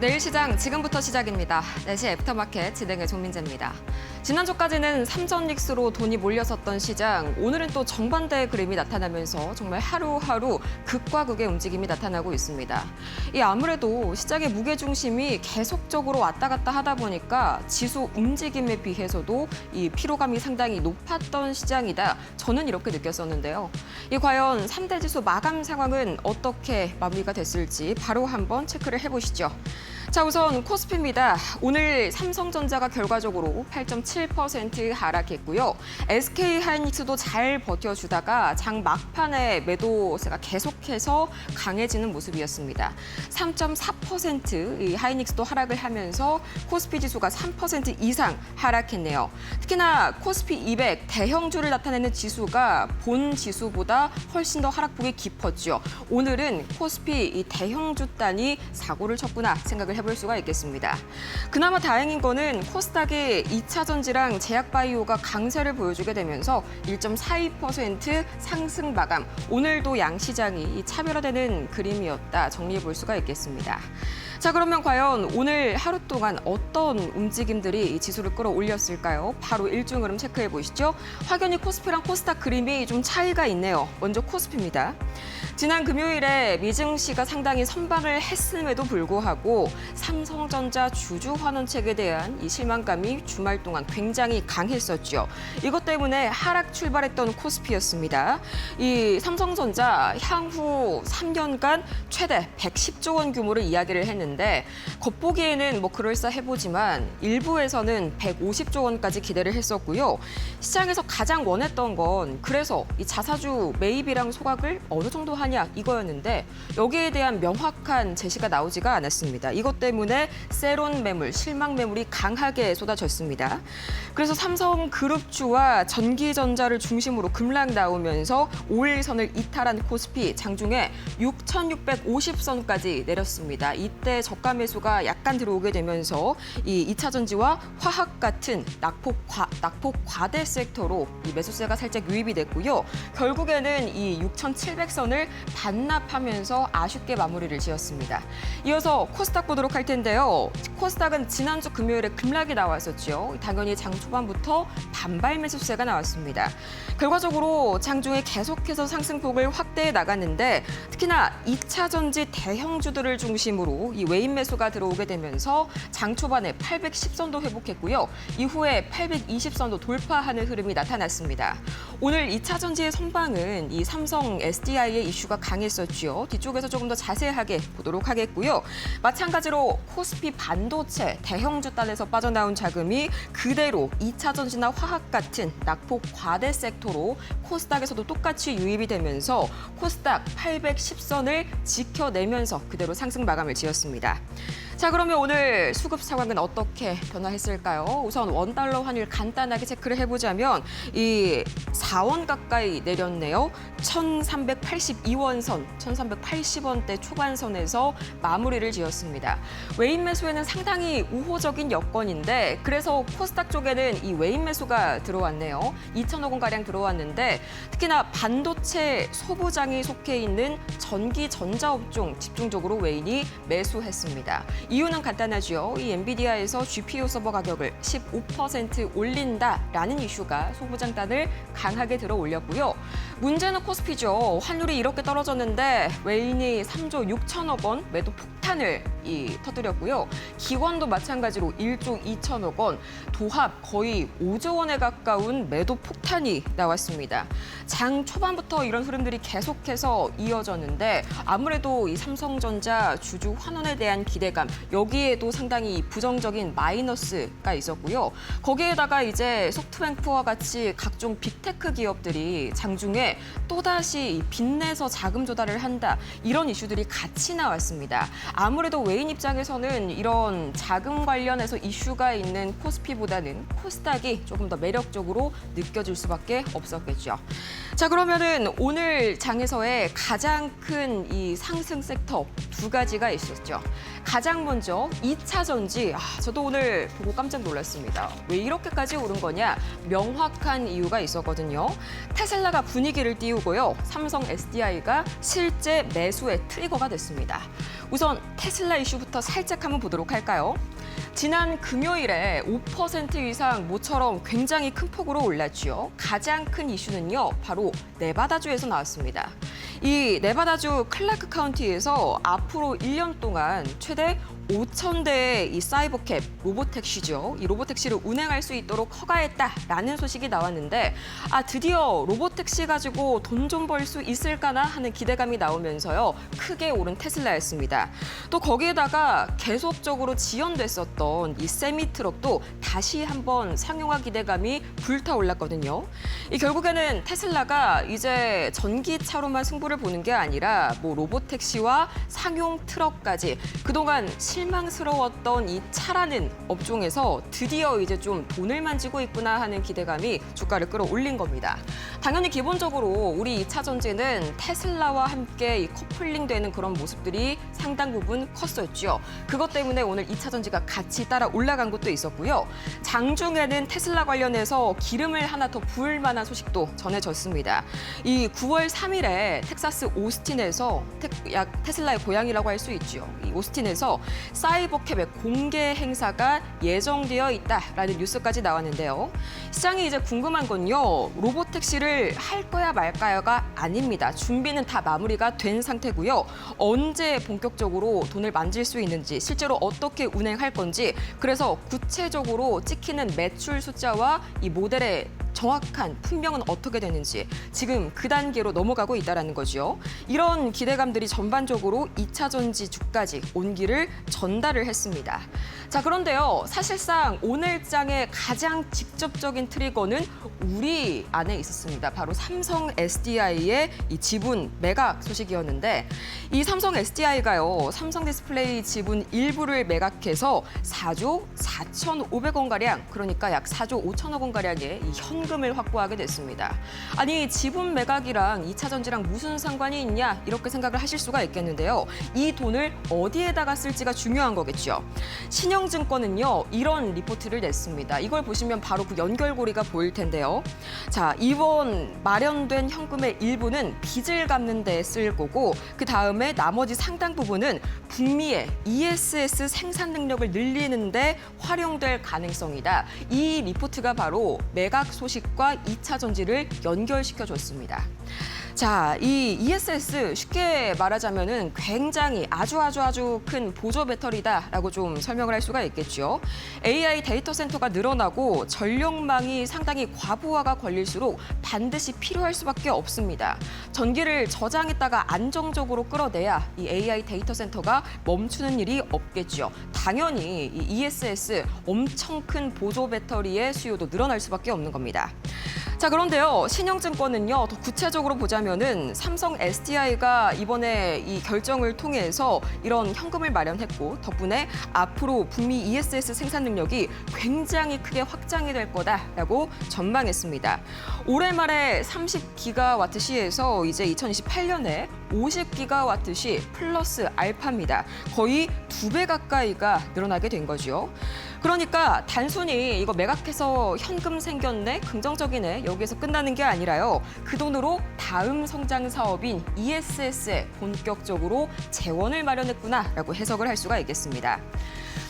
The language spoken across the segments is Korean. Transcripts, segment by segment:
내일 시장 지금부터 시작입니다. 4시 애프터마켓 진행의 종민재입니다. 지난주까지는 삼전릭스로 돈이 몰려섰던 시장, 오늘은 또 정반대의 그림이 나타나면서 정말 하루하루 극과 극의 움직임이 나타나고 있습니다. 아무래도 시장의 무게중심이 계속적으로 왔다 갔다 하다 보니까 지수 움직임에 비해서도 이 피로감이 상당히 높았던 시장이다. 저는 이렇게 느꼈었는데요. 과연 3대 지수 마감 상황은 어떻게 마무리가 됐을지 바로 한번 체크를 해보시죠. 자, 우선 코스피입니다. 오늘 삼성전자가 결과적으로 8.7% 하락했고요. SK하이닉스도 잘 버텨주다가 장 막판에 매도세가 계속해서 강해지는 모습이었습니다. 3.4% 이 하이닉스도 하락을 하면서 코스피 지수가 3% 이상 하락했네요. 특히나 코스피 200 대형주를 나타내는 지수가 본 지수보다 훨씬 더 하락폭이 깊었죠. 오늘은 코스피 이 대형주 단이 사고를 쳤구나 생각을 해볼 수가 있겠습니다. 그나마 다행인 거는 코스닥이 2차 전지랑 제약바이오가 강세를 보여주게 되면서 1.42% 상승 마감. 오늘도 양시장이 차별화되는 그림이었다 정리해 볼 수가 있겠습니다. 자, 그러면 과연 오늘 하루 동안 어떤 움직임들이 이 지수를 끌어올렸을까요? 바로 일중 흐름 체크해 보시죠. 확연히 코스피랑 코스닥 그림이 좀 차이가 있네요. 먼저 코스피입니다. 지난 금요일에 미증시가 상당히 선방을 했음에도 불구하고 삼성전자 주주 환원책에 대한 이 실망감이 주말 동안 굉장히 강했었죠. 이것 때문에 하락 출발했던 코스피였습니다. 이 삼성전자 향후 3년간 최대 110조 원 규모를 이야기를 했는데 겉보기에는 뭐 그럴싸해 보지만 일부에서는 150조 원까지 기대를 했었고요. 시장에서 가장 원했던 건 그래서 이 자사주 매입이랑 소각을 어느 정도 하냐 이거였는데 여기에 대한 명확한 제시가 나오지가 않았습니다. 이것 때문에 세론 매물, 실망 매물이 강하게 쏟아졌습니다. 그래서 삼성그룹주와 전기전자를 중심으로 급락 나오면서 5일선을 이탈한 코스피 장중에 6,650선까지 내렸습니다. 이때 저가 매수가 약간 들어오게 되면서 이 2차 전지와 화학 같은 낙폭 과대 섹터로 이 매수세가 살짝 유입이 됐고요. 결국에는 이 6,700선을 반납하면서 아쉽게 마무리를 지었습니다. 이어서 코스닥 보도록 할 텐데요. 코스닥은 지난주 금요일에 급락이 나왔었죠. 당연히 장 초반부터 반발 매수세가 나왔습니다. 결과적으로 장중에 계속해서 상승폭을 확대해 나갔는데 특히나 2차 전지 대형주들을 중심으로 이 외인 매수가 들어오게 되면서 장 초반에 810선도 회복했고요. 이후에 820선도 돌파하는 흐름이 나타났습니다. 오늘 2차 전지의 선방은 이 삼성 SDI의 이슈가 강했었죠. 뒤쪽에서 조금 더 자세하게 보도록 하겠고요. 마찬가지로 코스피 반도체 대형주 단에서 빠져나온 자금이 그대로 2차 전지나 화학 같은 낙폭 과대 섹터로 코스닥에서도 똑같이 유입이 되면서 코스닥 810선을 지켜내면서 그대로 상승 마감을 지었습니다. 자, 그러면 오늘 수급 상황은 어떻게 변화했을까요? 우선 원달러 환율 간단하게 체크를 해보자면 이 4원 가까이 내렸네요. 1,382원 선, 1,380원대 초반선에서 마무리를 지었습니다. 외인 매수에는 상당히 우호적인 여건인데 그래서 코스닥 쪽에는 이 외인 매수가 들어왔네요. 2천억 원가량 들어왔는데 특히나 반도체 소부장이 속해 있는 전기 전자업종 집중적으로 외인이 매수했습니다. 이유는 간단하죠. 이 엔비디아에서 GPU 서버 가격을 15% 올린다라는 이슈가 소부장단을 강하게 들어 올렸고요. 문제는 코스피죠. 환율이 이렇게 떨어졌는데 외인이 3조 6천억 원 매도 폭탄을 터뜨렸고요. 기관도 마찬가지로 1조 2천억 원, 도합 거의 5조 원에 가까운 매도 폭탄이 나왔습니다. 장 초반부터 이런 흐름들이 계속해서 이어졌는데 아무래도 이 삼성전자 주주 환원에 대한 기대감, 여기에도 상당히 부정적인 마이너스가 있었고요. 거기에다가 이제 소프트뱅크와 같이 각종 빅테크 기업들이 장중에 또다시 빚내서 자금 조달을 한다. 이런 이슈들이 같이 나왔습니다. 아무래도 외인 입장에서는 이런 자금 관련해서 이슈가 있는 코스피보다는 코스닥이 조금 더 매력적으로 느껴질 수밖에 없었겠죠. 자, 그러면은 오늘 장에서의 가장 큰 이 상승 섹터 두 가지가 있었죠. 가장 가장 먼저 2차 전지. 저도 오늘 보고 깜짝 놀랐습니다. 왜 이렇게까지 오른 거냐? 명확한 이유가 있었거든요. 테슬라가 분위기를 띄우고요. 삼성 SDI가 실제 매수의 트리거가 됐습니다. 우선 테슬라 이슈부터 살짝 한번 보도록 할까요? 지난 금요일에 5% 이상 모처럼 굉장히 큰 폭으로 올랐죠. 가장 큰 이슈는요, 바로 네바다주에서 나왔습니다. 이 네바다주 클라크 카운티에서 앞으로 1년 동안 최대 5,000대의 이 사이버캡 로보택시죠. 이 로보택시를 운행할 수 있도록 허가했다라는 소식이 나왔는데 드디어 로보택시 가지고 돈 좀 벌 수 있을까나 하는 기대감이 나오면서요. 크게 오른 테슬라였습니다. 또 거기에다가 계속적으로 지연됐었던 이 세미트럭도 다시 한번 상용화 기대감이 불타올랐거든요. 결국에는 테슬라가 이제 전기차로만 승부를 보는 게 아니라 로보택시와 상용 트럭까지 그동안 실망스러웠던 이 차라는 업종에서 드디어 이제 좀 돈을 만지고 있구나 하는 기대감이 주가를 끌어올린 겁니다. 당연히 기본적으로 우리 2차 전지는 테슬라와 함께 이 커플링되는 그런 모습들이 상당 부분 컸었죠. 그것 때문에 오늘 2차 전지가 같이 따라 올라간 것도 있었고요. 장중에는 테슬라 관련해서 기름을 하나 더 부을 만한 소식도 전해졌습니다. 이 9월 3일에 텍사스 오스틴에서 테슬라의 고향이라고 할 수 있죠. 이 오스틴에서 사이버캡의 공개 행사가 예정되어 있다라는 뉴스까지 나왔는데요. 시장이 이제 궁금한 건요. 로보택시를 할 거야 말까요가 아닙니다. 준비는 다 마무리가 된 상태고요. 언제 본격적으로 돈을 만질 수 있는지, 실제로 어떻게 운행할 건지, 그래서 구체적으로 찍히는 매출 숫자와 이 모델의 정확한 품명은 어떻게 되는지 지금 그 단계로 넘어가고 있다는 거죠. 이런 기대감들이 전반적으로 2차 전지 주까지 온기를 전달을 했습니다. 자, 그런데요. 사실상 오늘장의 가장 직접적인 트리거는 우리 안에 있었습니다. 바로 삼성 SDI의 이 지분 매각 소식이었는데 이 삼성 SDI가요. 삼성 디스플레이 지분 일부를 매각해서 4조 4,500원가량, 그러니까 약 4조 5천억 원가량의 이 현금을 확보하게 됐습니다. 아니, 지분 매각이랑 2차 전지랑 무슨 상관이 있냐 이렇게 생각을 하실 수가 있겠는데요. 이 돈을 어디에다가 쓸지가 중요한 거겠죠. 신영증권은요. 이런 리포트를 냈습니다. 이걸 보시면 바로 그 연결고리가 보일 텐데요. 자, 이번 마련된 현금의 일부는 빚을 갚는 데 쓸 거고 그 다음에 나머지 상당 부분은 북미의 ESS 생산 능력을 늘리는 데 활용될 가능성이다. 이 리포트가 바로 매각 소식과 2차 전지를 연결시켜줬습니다. 자, 이 ESS 쉽게 말하자면은 굉장히 아주 큰 보조 배터리다라고 좀 설명을 할 수가 있겠죠. AI 데이터 센터가 늘어나고 전력망이 상당히 과부하가 걸릴수록 반드시 필요할 수밖에 없습니다. 전기를 저장했다가 안정적으로 끌어내야 이 AI 데이터 센터가 멈추는 일이 없겠죠. 당연히 이 ESS 엄청 큰 보조 배터리의 수요도 늘어날 수밖에 없는 겁니다. 자, 그런데요. 신영증권은요. 더 구체적으로 보자면은 삼성 SDI가 이번에 이 결정을 통해서 이런 현금을 마련했고 덕분에 앞으로 북미 ESS 생산 능력이 굉장히 크게 확장이 될 거다라고 전망했습니다. 올해 말에 30기가와트 시에서 이제 2028년에 50기가와트 시 플러스 알파입니다. 거의 2배 가까이가 늘어나게 된 거죠. 그러니까 단순히 이거 매각해서 현금 생겼네, 긍정적이네, 여기에서 끝나는 게 아니라요. 그 돈으로 다음 성장 사업인 ESS에 본격적으로 재원을 마련했구나라고 해석을 할 수가 있겠습니다.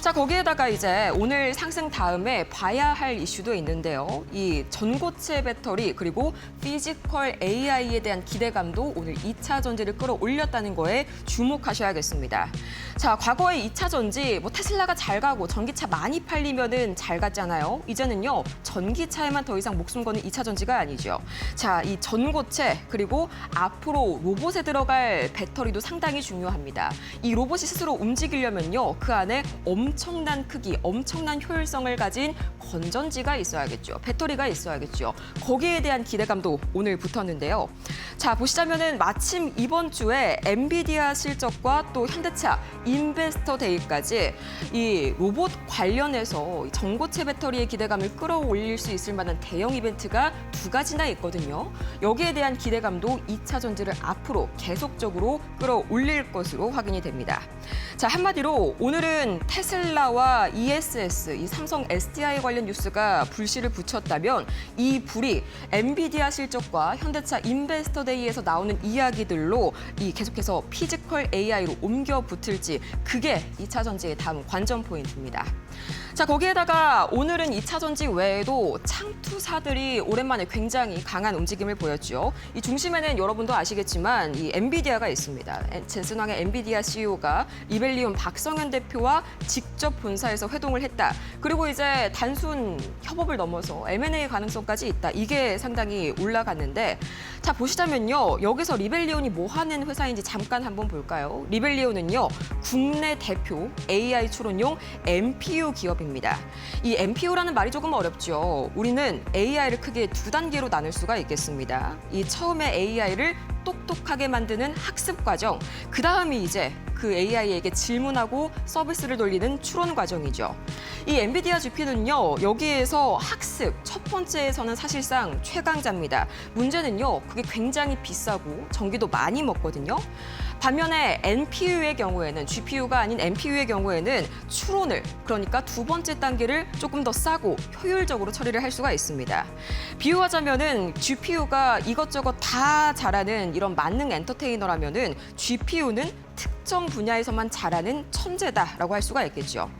자, 거기에다가 이제 오늘 상승 다음에 봐야 할 이슈도 있는데요. 이 전고체 배터리 그리고 피지컬 AI에 대한 기대감도 오늘 2차 전지를 끌어올렸다는 거에 주목하셔야겠습니다. 자, 과거에 2차 전지 테슬라가 잘 가고 전기차 많이 팔리면은 잘 갔잖아요. 이제는요. 전기차에만 더 이상 목숨 거는 2차 전지가 아니죠. 자, 이 전고체 그리고 앞으로 로봇에 들어갈 배터리도 상당히 중요합니다. 이 로봇이 스스로 움직이려면요. 그 안에 엄청난 크기, 엄청난 효율성을 가진 건전지가 있어야겠죠. 배터리가 있어야겠죠. 거기에 대한 기대감도 오늘 붙었는데요. 자, 보시자면은 마침 이번 주에 엔비디아 실적과 또 현대차 인베스터 데이까지 이 로봇 관련해서 전고체 배터리의 기대감을 끌어올릴 수 있을 만한 대형 이벤트가 두 가지나 있거든요. 여기에 대한 기대감도 2차 전지를 앞으로 계속적으로 끌어올릴 것으로 확인이 됩니다. 자, 한마디로 오늘은 테슬라와 ESS, 이 삼성 SDI 관련 뉴스가 불씨를 붙였다면 이 불이 엔비디아 실적과 현대차 인베스터 데이에서 나오는 이야기들로 이 계속해서 피지컬 AI로 옮겨 붙을지 그게 2차 전지의 다음 관전 포인트입니다. 자, 거기에다가 오늘은 2차 전지 외에도 창투사들이 오랜만에 굉장히 강한 움직임을 보였죠. 이 중심에는 여러분도 아시겠지만 이 엔비디아가 있습니다. 젠슨왕의 엔비디아 CEO가 리벨리온 박성현 대표와 직접 본사에서 회동을 했다. 그리고 이제 단순 협업을 넘어서 M&A 가능성까지 있다. 이게 상당히 올라갔는데 자, 보시자면요. 여기서 리벨리온이 뭐 하는 회사인지 잠깐 한번 볼까요? 리벨리온은요. 국내 대표 AI 추론용 NPU 기업입니다. 이 NPU라는 말이 조금 어렵죠. 우리는 AI를 크게 두 단계로 나눌 수가 있겠습니다. 이 처음에 AI를 똑똑하게 만드는 학습 과정, 그 다음이 이제 그 AI에게 질문하고 서비스를 돌리는 추론 과정이죠. 이 엔비디아 GPU는요, 여기에서 학습 첫 번째에서는 사실상 최강자입니다. 문제는요, 그게 굉장히 비싸고 전기도 많이 먹거든요. 반면에 NPU의 경우에는, GPU가 아닌 NPU의 경우에는 추론을, 그러니까 두 번째 단계를 조금 더 싸고 효율적으로 처리를 할 수가 있습니다. 비유하자면은 GPU가 이것저것 다 잘하는 이런 만능 엔터테이너라면은 GPU는 특정 분야에서만 잘하는 천재다라고 할 수가 있겠죠.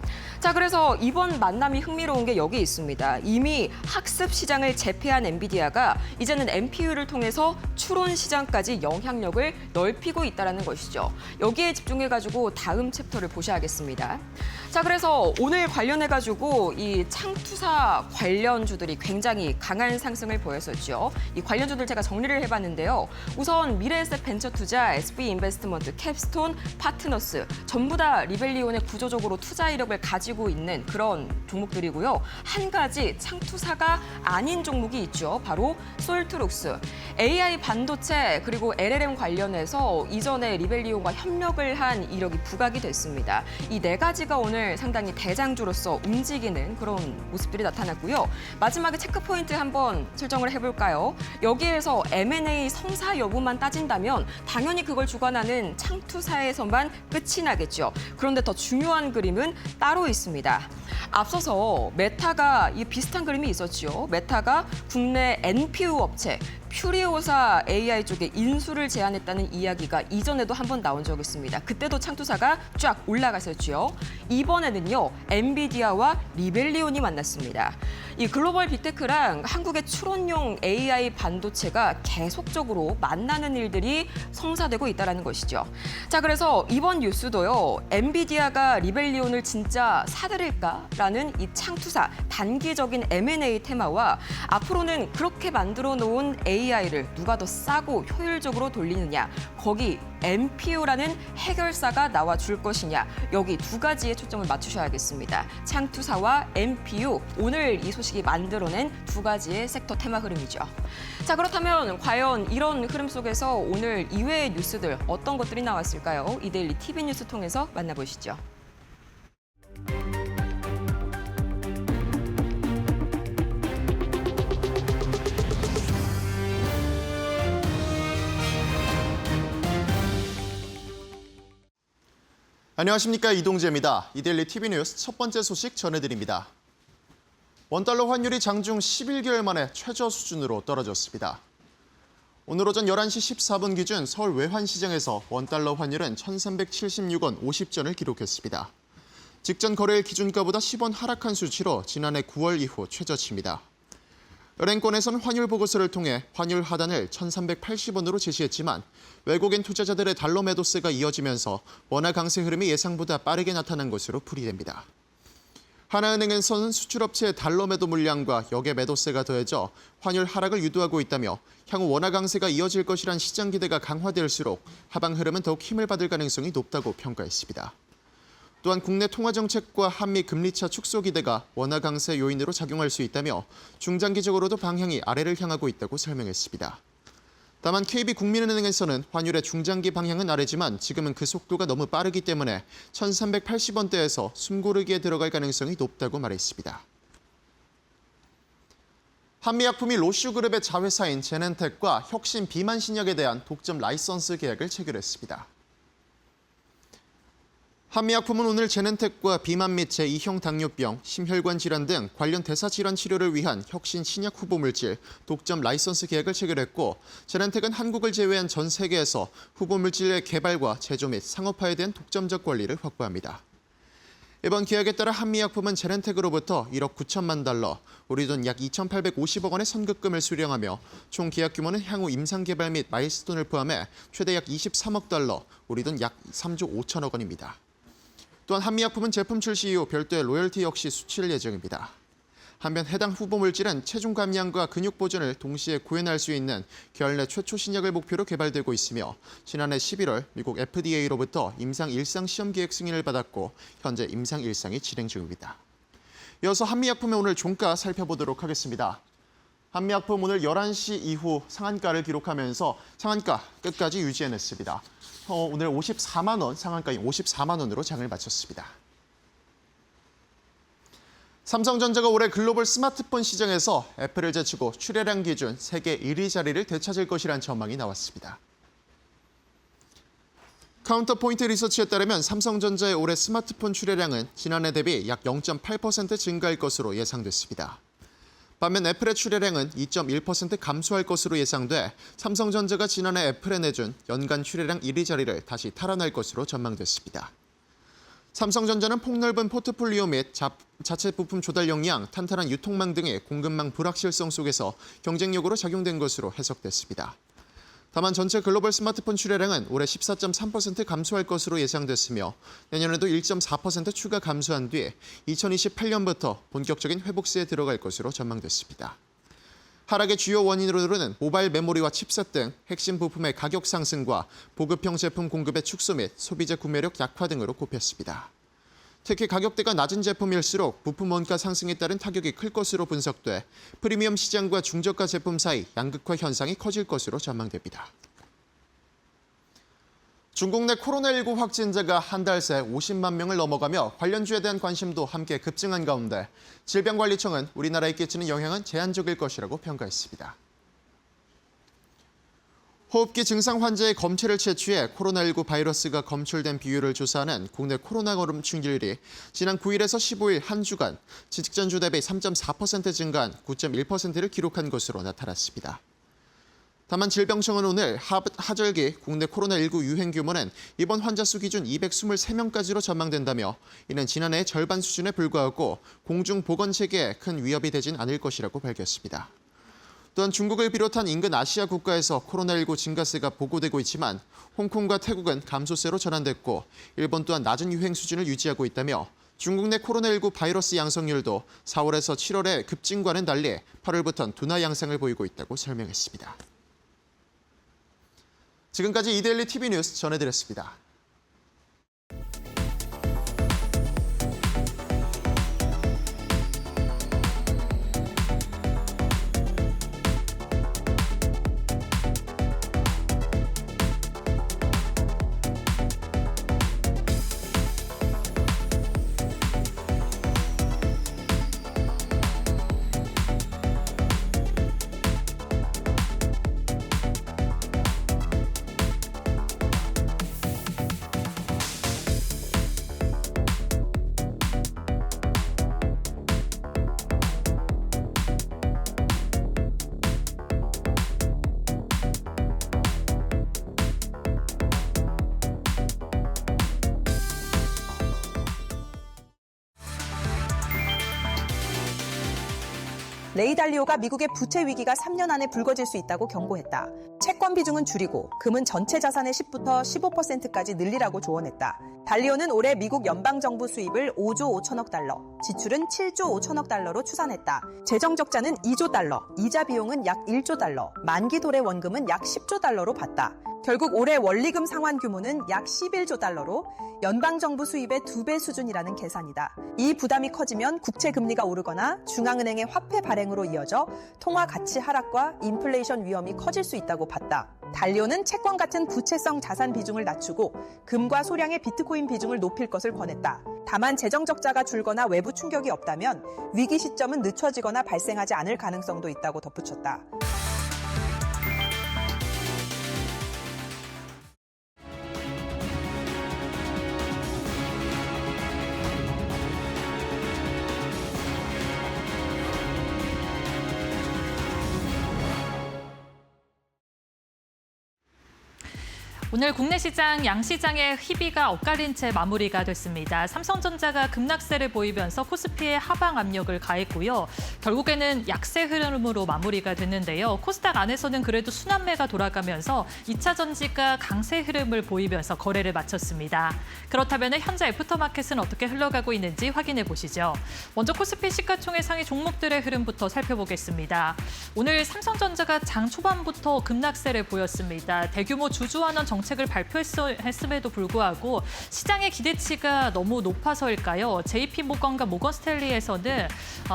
자, 그래서 이번 만남이 흥미로운 게 여기 있습니다. 이미 학습 시장을 제패한 엔비디아가 이제는 NPU를 통해서 추론 시장까지 영향력을 넓히고 있다는 것이죠. 여기에 집중해가지고 다음 챕터를 보셔야겠습니다. 자, 그래서 오늘 관련해가지고 이 창투사 관련주들이 굉장히 강한 상승을 보였었죠. 이 관련주들 제가 정리를 해봤는데요. 우선 미래에셋 벤처투자, SB인베스트먼트, 캡스톤, 파트너스 전부 다 리벨리온의 구조적으로 투자 이력을 가지고 있는 그런 종목들이고요. 한 가지 창투사가 아닌 종목이 있죠. 바로 솔트룩스. AI 반도체 그리고 LLM 관련해서 이전에 리벨리온과 협력을 한 이력이 부각이 됐습니다. 이 네 가지가 오늘 상당히 대장주로서 움직이는 그런 모습들이 나타났고요. 마지막에 체크포인트 한번 설정을 해볼까요? 여기에서 M&A 성사 여부만 따진다면 당연히 그걸 주관하는 창투사에서만 끝이 나겠죠. 그런데 더 중요한 그림은 따로 있습니다. 앞서서 메타가 이 비슷한 그림이 있었죠. 메타가 국내 NPU 업체 퓨리오사 AI 쪽에 인수를 제안했다는 이야기가 이전에도 한번 나온 적이 있습니다. 그때도 창투사가 쫙 올라갔었죠. 이번에는요, 엔비디아와 리벨리온이 만났습니다. 이 글로벌 빅테크랑 한국의 추론용 AI 반도체가 계속적으로 만나는 일들이 성사되고 있다는 것이죠. 자, 그래서 이번 뉴스도요, 엔비디아가 리벨리온을 진짜 사들일까라는 이 창투사 단기적인 M&A 테마와 앞으로는 그렇게 만들어 놓은 AI를 누가 더 싸고 효율적으로 돌리느냐, 거기 NPU라는 해결사가 나와줄 것이냐, 여기 두 가지에 초점을 맞추셔야겠습니다. 창투사와 NPU, 오늘 이 소식이 만들어낸 두 가지의 섹터 테마 흐름이죠. 자, 그렇다면 과연 이런 흐름 속에서 오늘 이외의 뉴스들 어떤 것들이 나왔을까요? 이데일리 TV 뉴스 통해서 만나보시죠. 안녕하십니까, 이동재입니다. 이데일리 TV 뉴스 첫 번째 소식 전해드립니다. 원달러 환율이 장중 11개월 만에 최저 수준으로 떨어졌습니다. 오늘 오전 11시 14분 기준 서울 외환시장에서 원달러 환율은 1,376원 50전을 기록했습니다. 직전 거래일 기준가보다 10원 하락한 수치로 지난해 9월 이후 최저치입니다. 은행권에서는 환율 보고서를 통해 환율 하단을 1,380원으로 제시했지만 외국인 투자자들의 달러 매도세가 이어지면서 원화 강세 흐름이 예상보다 빠르게 나타난 것으로 풀이됩니다. 하나은행에서는 수출업체의 달러 매도 물량과 역의 매도세가 더해져 환율 하락을 유도하고 있다며 향후 원화 강세가 이어질 것이란 시장 기대가 강화될수록 하방 흐름은 더욱 힘을 받을 가능성이 높다고 평가했습니다. 또한 국내 통화정책과 한미 금리차 축소 기대가 원화 강세 요인으로 작용할 수 있다며 중장기적으로도 방향이 아래를 향하고 있다고 설명했습니다. 다만 KB국민은행에서는 환율의 중장기 방향은 아래지만 지금은 그 속도가 너무 빠르기 때문에 1380원대에서 숨고르기에 들어갈 가능성이 높다고 말했습니다. 한미약품이 로슈그룹의 자회사인 제넨텍과 혁신 비만신약에 대한 독점 라이선스 계약을 체결했습니다. 한미약품은 오늘 제넨텍과 비만 및 제2형 당뇨병, 심혈관 질환 등 관련 대사질환 치료를 위한 혁신 신약 후보 물질 독점 라이선스 계약을 체결했고, 제넨텍은 한국을 제외한 전 세계에서 후보 물질의 개발과 제조 및 상업화에 대한 독점적 권리를 확보합니다. 이번 계약에 따라 한미약품은 제넨텍으로부터 1억 9천만 달러, 우리 돈 약 2,850억 원의 선급금을 수령하며 총 계약 규모는 향후 임상 개발 및 마일스톤을 포함해 최대 약 23억 달러, 우리 돈 약 3조 5천억 원입니다. 또한 한미약품은 제품 출시 이후 별도의 로열티 역시 수취할 예정입니다. 한편 해당 후보 물질은 체중 감량과 근육 보존을 동시에 구현할 수 있는 개월 내 최초 신약을 목표로 개발되고 있으며 지난해 11월 미국 FDA로부터 임상 1상 시험 계획 승인을 받았고 현재 임상 1상이 진행 중입니다. 이어서 한미약품의 오늘 종가 살펴보도록 하겠습니다. 한미약품 오늘 11시 이후 상한가를 기록하면서 상한가 끝까지 유지해냈습니다. 오늘 54만 원, 상한가인 54만 원으로 장을 마쳤습니다. 삼성전자가 올해 글로벌 스마트폰 시장에서 애플을 제치고 출하량 기준 세계 1위 자리를 되찾을 것이란 전망이 나왔습니다. 카운터포인트 리서치에 따르면 삼성전자의 올해 스마트폰 출하량은 지난해 대비 약 0.8% 증가할 것으로 예상됐습니다. 반면 애플의 출하량은 2.1% 감소할 것으로 예상돼 삼성전자가 지난해 애플에 내준 연간 출하량 1위 자리를 다시 탈환할 것으로 전망됐습니다. 삼성전자는 폭넓은 포트폴리오 및 자체 부품 조달 역량, 탄탄한 유통망 등의 공급망 불확실성 속에서 경쟁력으로 작용된 것으로 해석됐습니다. 다만 전체 글로벌 스마트폰 출하량은 올해 14.3% 감소할 것으로 예상됐으며 내년에도 1.4% 추가 감소한 뒤 2028년부터 본격적인 회복세에 들어갈 것으로 전망됐습니다. 하락의 주요 원인으로는 모바일 메모리와 칩셋 등 핵심 부품의 가격 상승과 보급형 제품 공급의 축소 및 소비자 구매력 약화 등으로 꼽혔습니다. 특히 가격대가 낮은 제품일수록 부품 원가 상승에 따른 타격이 클 것으로 분석돼 프리미엄 시장과 중저가 제품 사이 양극화 현상이 커질 것으로 전망됩니다. 중국 내 코로나19 확진자가 한 달 새 50만 명을 넘어가며 관련주에 대한 관심도 함께 급증한 가운데 질병관리청은 우리나라에 끼치는 영향은 제한적일 것이라고 평가했습니다. 호흡기 증상 환자의 검체를 채취해 코로나19 바이러스가 검출된 비율을 조사하는 국내 코로나 검출률이 지난 9일에서 15일 한 주간 직전주 대비 3.4% 증가한 9.1%를 기록한 것으로 나타났습니다. 다만 질병청은 오늘 하절기 국내 코로나19 유행 규모는 이번 환자 수 기준 223명까지로 전망된다며 이는 지난해의 절반 수준에 불과하고 공중보건체계에 큰 위협이 되진 않을 것이라고 밝혔습니다. 또한 중국을 비롯한 인근 아시아 국가에서 코로나19 증가세가 보고되고 있지만 홍콩과 태국은 감소세로 전환됐고 일본 또한 낮은 유행 수준을 유지하고 있다며 중국 내 코로나19 바이러스 양성률도 4월에서 7월의 급증과는 달리 8월부터는 둔화 양상을 보이고 있다고 설명했습니다. 지금까지 이데일리 TV 뉴스 전해드렸습니다. 레이 달리오가 미국의 부채 위기가 3년 안에 불거질 수 있다고 경고했다. 채권 비중은 줄이고 금은 전체 자산의 10부터 15%까지 늘리라고 조언했다. 달리오는 올해 미국 연방정부 수입을 5조 5천억 달러, 지출은 7조 5천억 달러로 추산했다. 재정 적자는 2조 달러, 이자 비용은 약 1조 달러, 만기 도래 원금은 약 10조 달러로 봤다. 결국 올해 원리금 상환 규모는 약 11조 달러로 연방정부 수입의 2배 수준이라는 계산이다. 이 부담이 커지면 국채 금리가 오르거나 중앙은행의 화폐 발행으로 이어져 통화 가치 하락과 인플레이션 위험이 커질 수 있다고 봤다. 달리오는 채권 같은 부채성 자산 비중을 낮추고 금과 소량의 비트코인 비중을 높일 것을 권했다. 다만 재정 적자가 줄거나 외부 충격이 없다면 위기 시점은 늦춰지거나 발생하지 않을 가능성도 있다고 덧붙였다. 오늘 국내 시장 양시장의 희비가 엇갈린 채 마무리가 됐습니다. 삼성전자가 급락세를 보이면서 코스피에 하방 압력을 가했고요. 결국에는 약세 흐름으로 마무리가 됐는데요. 코스닥 안에서는 그래도 순환매가 돌아가면서 2차 전지가 강세 흐름을 보이면서 거래를 마쳤습니다. 그렇다면 현재 애프터마켓은 어떻게 흘러가고 있는지 확인해 보시죠. 먼저 코스피 시가총액 상위 종목들의 흐름부터 살펴보겠습니다. 오늘 삼성전자가 장 초반부터 급락세를 보였습니다. 대규모 주주환원 정책을 발표했음에도 불구하고 시장의 기대치가 너무 높아서일까요? JP모건과 모건스탠리에서는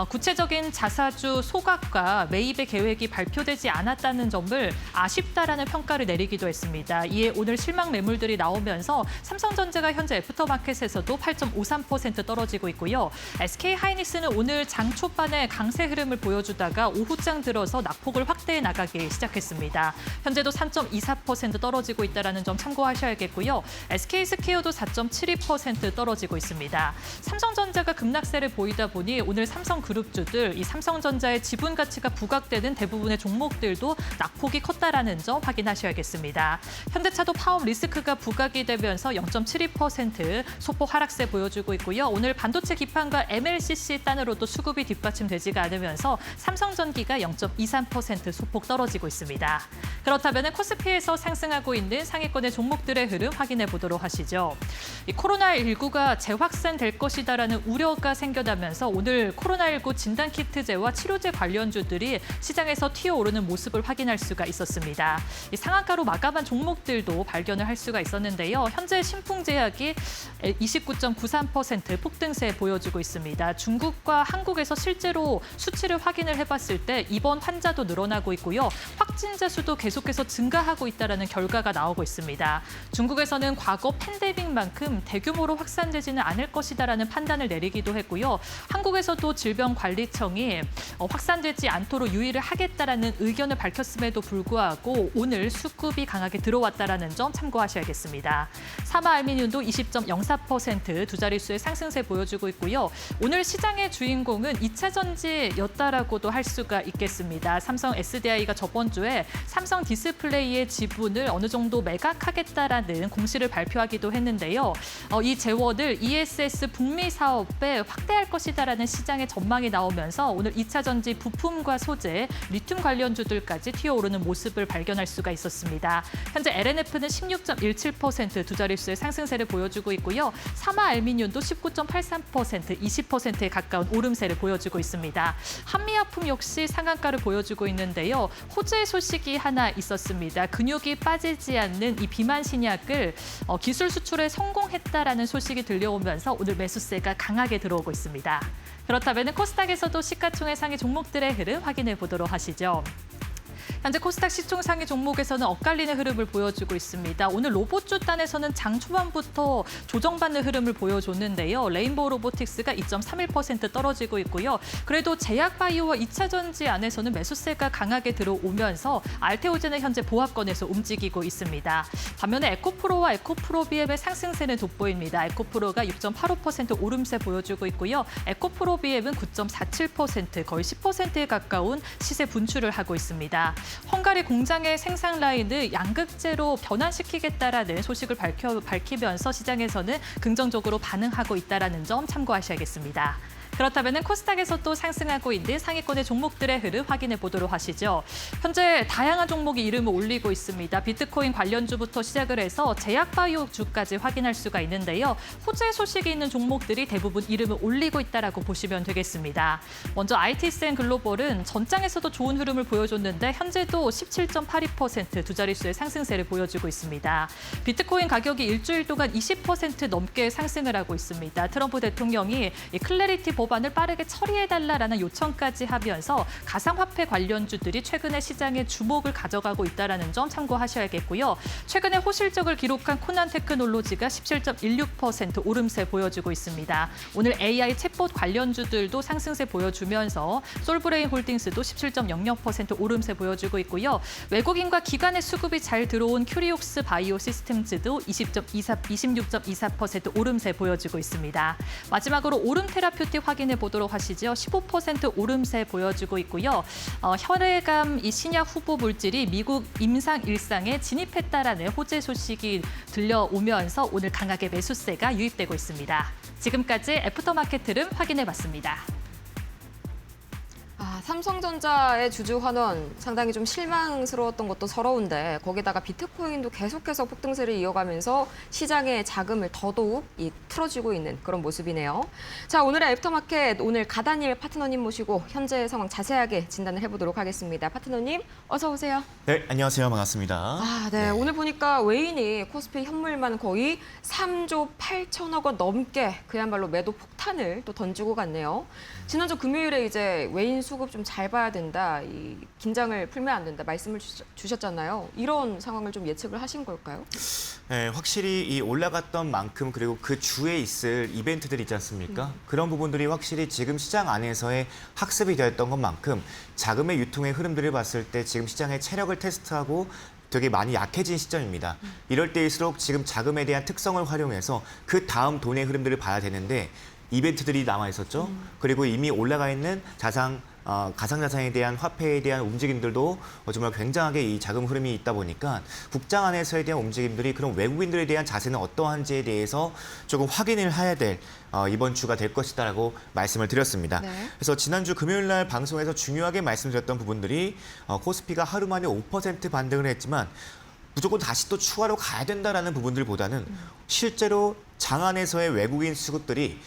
구체적인 자사주 소각과 매입의 계획이 발표되지 않았다는 점을 아쉽다라는 평가를 내리기도 했습니다. 이에 오늘 실망 매물들이 나오면서 삼성전자가 현재 애프터마켓에서도 8.53% 떨어지고 있고요. SK하이닉스는 오늘 장 초반에 강세 흐름을 보여주다가 오후장 들어서 낙폭을 확대해 나가기 시작했습니다. 현재도 3.24% 떨어지고 있다는 점 참고하셔야겠고요. SK스퀘어도 4.72% 떨어지고 있습니다. 삼성전자가 급락세를 보이다 보니 오늘 삼성그룹주들, 이 삼성전자의 지분 가치가 부각되는 대부분의 종목들도 낙폭이 컸다라는 점 확인하셔야겠습니다. 현대차도 파업 리스크가 부각이 되면서 0.72% 소폭 하락세 보여주고 있고요. 오늘 반도체 기판과 MLCC 단으로도 수급이 뒷받침되지가 않으면서 삼성전기가 0.23% 소폭 떨어지고 있습니다. 그렇다면 코스피에서 상승하고 있는 상위권의 종목들의 흐름 확인해 보도록 하시죠. 이 코로나19가 재확산될 것이다라는 우려가 생겨나면서 오늘 코로나19 진단키트제와 치료제 관련주들이 시장에서 튀어오르는 모습을 확인할 수가 있었습니다. 이 상한가로 마감한 종목들도 발견을 할 수가 있었는데요. 현재 신풍제약이 29.93% 폭등세 보여주고 있습니다. 중국과 한국에서 실제로 수치를 확인을 해봤을 때 입원 환자도 늘어나고 있고요. 확진자 수도 계속해서 증가하고 있다는 결과가 나오고 있습니다. 중국에서는 과거 팬데믹만큼 대규모로 확산되지는 않을 것이다라는 판단을 내리기도 했고요. 한국에서도 질병관리청이 확산되지 않도록 유의를 하겠다라는 의견을 밝혔음에도 불구하고 오늘 수급이 강하게 들어왔다라는 점 참고하셔야겠습니다. 사마알미늄도 20.04% 두 자릿수의 상승세 보여주고 있고요. 오늘 시장의 주인공은 2차 전지였다라고도 할 수가 있겠습니다. 삼성 SDI가 저번 주에 삼성 디스플레이의 지분을 어느 정도 매각하겠다라는 공시를 발표하기도 했는데요. 이 재원을 ESS 북미 사업에 확대할 것이다라는 시장의 전망이 나오면서 오늘 2차 전지 부품과 소재, 리튬 관련주들까지 튀어오르는 모습을 발견할 수가 있었습니다. 현재 LNF는 16.17% 두 자릿수의 상승세를 보여주고 있고요. 사마알미늄도 19.83%, 20%에 가까운 오름세를 보여주고 있습니다. 한미약품 역시 상한가를 보여주고 있는데요. 호재 소식이 하나 있었습니다. 근육이 빠지지 않는 이 비만 신약을 기술 수출에 성공했다라는 소식이 들려오면서 오늘 매수세가 강하게 들어오고 있습니다. 그렇다면 코스닥에서도 시가총액 상위 종목들의 흐름 확인해 보도록 하시죠. 현재 코스닥 시총 상위 종목에서는 엇갈리는 흐름을 보여주고 있습니다. 오늘 로봇주 단에서는 장 초반부터 조정받는 흐름을 보여줬는데요. 레인보우 로보틱스가 2.31% 떨어지고 있고요. 그래도 제약바이오와 2차 전지 안에서는 매수세가 강하게 들어오면서 알테오젠은 현재 보합권에서 움직이고 있습니다. 반면에 에코프로와 에코프로비엠의 상승세는 돋보입니다. 에코프로가 6.85% 오름세 보여주고 있고요. 에코프로비엠은 9.47%, 거의 10%에 가까운 시세 분출을 하고 있습니다. 헝가리 공장의 생산 라인을 양극재로 변환시키겠다라는 소식을 밝히면서 시장에서는 긍정적으로 반응하고 있다는 점 참고하셔야겠습니다. 그렇다면 코스닥에서 또 상승하고 있는 상위권의 종목들의 흐름 확인해 보도록 하시죠. 현재 다양한 종목이 이름을 올리고 있습니다. 비트코인 관련주부터 시작을 해서 제약바이오주까지 확인할 수가 있는데요. 호재 소식이 있는 종목들이 대부분 이름을 올리고 있다라고 보시면 되겠습니다. 먼저 IT센 글로벌은 전장에서도 좋은 흐름을 보여줬는데 현재도 17.82% 두 자릿수의 상승세를 보여주고 있습니다. 비트코인 가격이 일주일 동안 20% 넘게 상승을 하고 있습니다. 트럼프 대통령이 이 클래리티 법안을 빠르게 처리해달라라는 요청까지 하면서 가상화폐 관련주들이 최근에 시장에 주목을 가져가고 있다는 점 참고하셔야겠고요. 최근에 호실적을 기록한 코난 테크놀로지가 17.16% 오름세 보여주고 있습니다. 오늘 AI 챗봇 관련주들도 상승세 보여주면서 솔브레인 홀딩스도 17.00% 오름세 보여주고 있고요. 외국인과 기관의 수급이 잘 들어온 큐리옥스 바이오 시스템즈도 26.24% 오름세 보여주고 있습니다. 마지막으로 오름 테라퓨틱 확인해 보도록 하시죠. 15% 오름세 보여주고 있고요. 혈액암 이 신약 후보 물질이 미국 임상 일상에 진입했다라는 호재 소식이 들려오면서 오늘 강하게 매수세가 유입되고 있습니다. 지금까지 애프터마켓 흐름 확인해봤습니다. 삼성전자의 주주 환원 상당히 좀 실망스러웠던 것도 서러운데 거기다가 비트코인도 계속해서 폭등세를 이어가면서 시장에 자금을 더더욱 풀어주고 있는 그런 모습이네요. 자, 오늘의 애프터마켓 오늘 가다니엘 파트너님 모시고 현재 상황 자세하게 진단을 해보도록 하겠습니다. 파트너님 어서 오세요. 네, 안녕하세요. 반갑습니다. 네. 오늘 보니까 외인이 코스피 현물만 거의 3조 8천억 원 넘게 그야말로 매도 폭탄을 또 던지고 갔네요. 지난주 금요일에 이제 외인 수급 좀 잘 봐야 된다, 이 긴장을 풀면 안 된다 말씀을 주셨잖아요. 이런 상황을 좀 예측을 하신 걸까요? 네, 확실히 이 올라갔던 만큼 그리고 그 주에 있을 이벤트들 있지 않습니까? 그런 부분들이 확실히 지금 시장 안에서의 학습이 되었던 것만큼 자금의 유통의 흐름들을 봤을 때 지금 시장의 체력을 테스트하고 되게 많이 약해진 시점입니다. 이럴 때일수록 지금 자금에 대한 특성을 활용해서 그 다음 돈의 흐름들을 봐야 되는데 이벤트들이 남아 있었죠. 그리고 이미 올라가 있는 가상자산에 대한 화폐에 대한 움직임들도 정말 굉장하게 이 자금 흐름이 있다 보니까 국장 안에서에 대한 움직임들이 그런 외국인들에 대한 자세는 어떠한지에 대해서 조금 확인을 해야 될 이번 주가 될 것이다라고 말씀을 드렸습니다. 네. 그래서 지난주 금요일 날 방송에서 중요하게 말씀드렸던 부분들이 코스피가 하루 만에 5% 반등을 했지만 무조건 다시 또 추가로 가야 된다라는 부분들보다는 실제로 장 안에서의 외국인 수급들이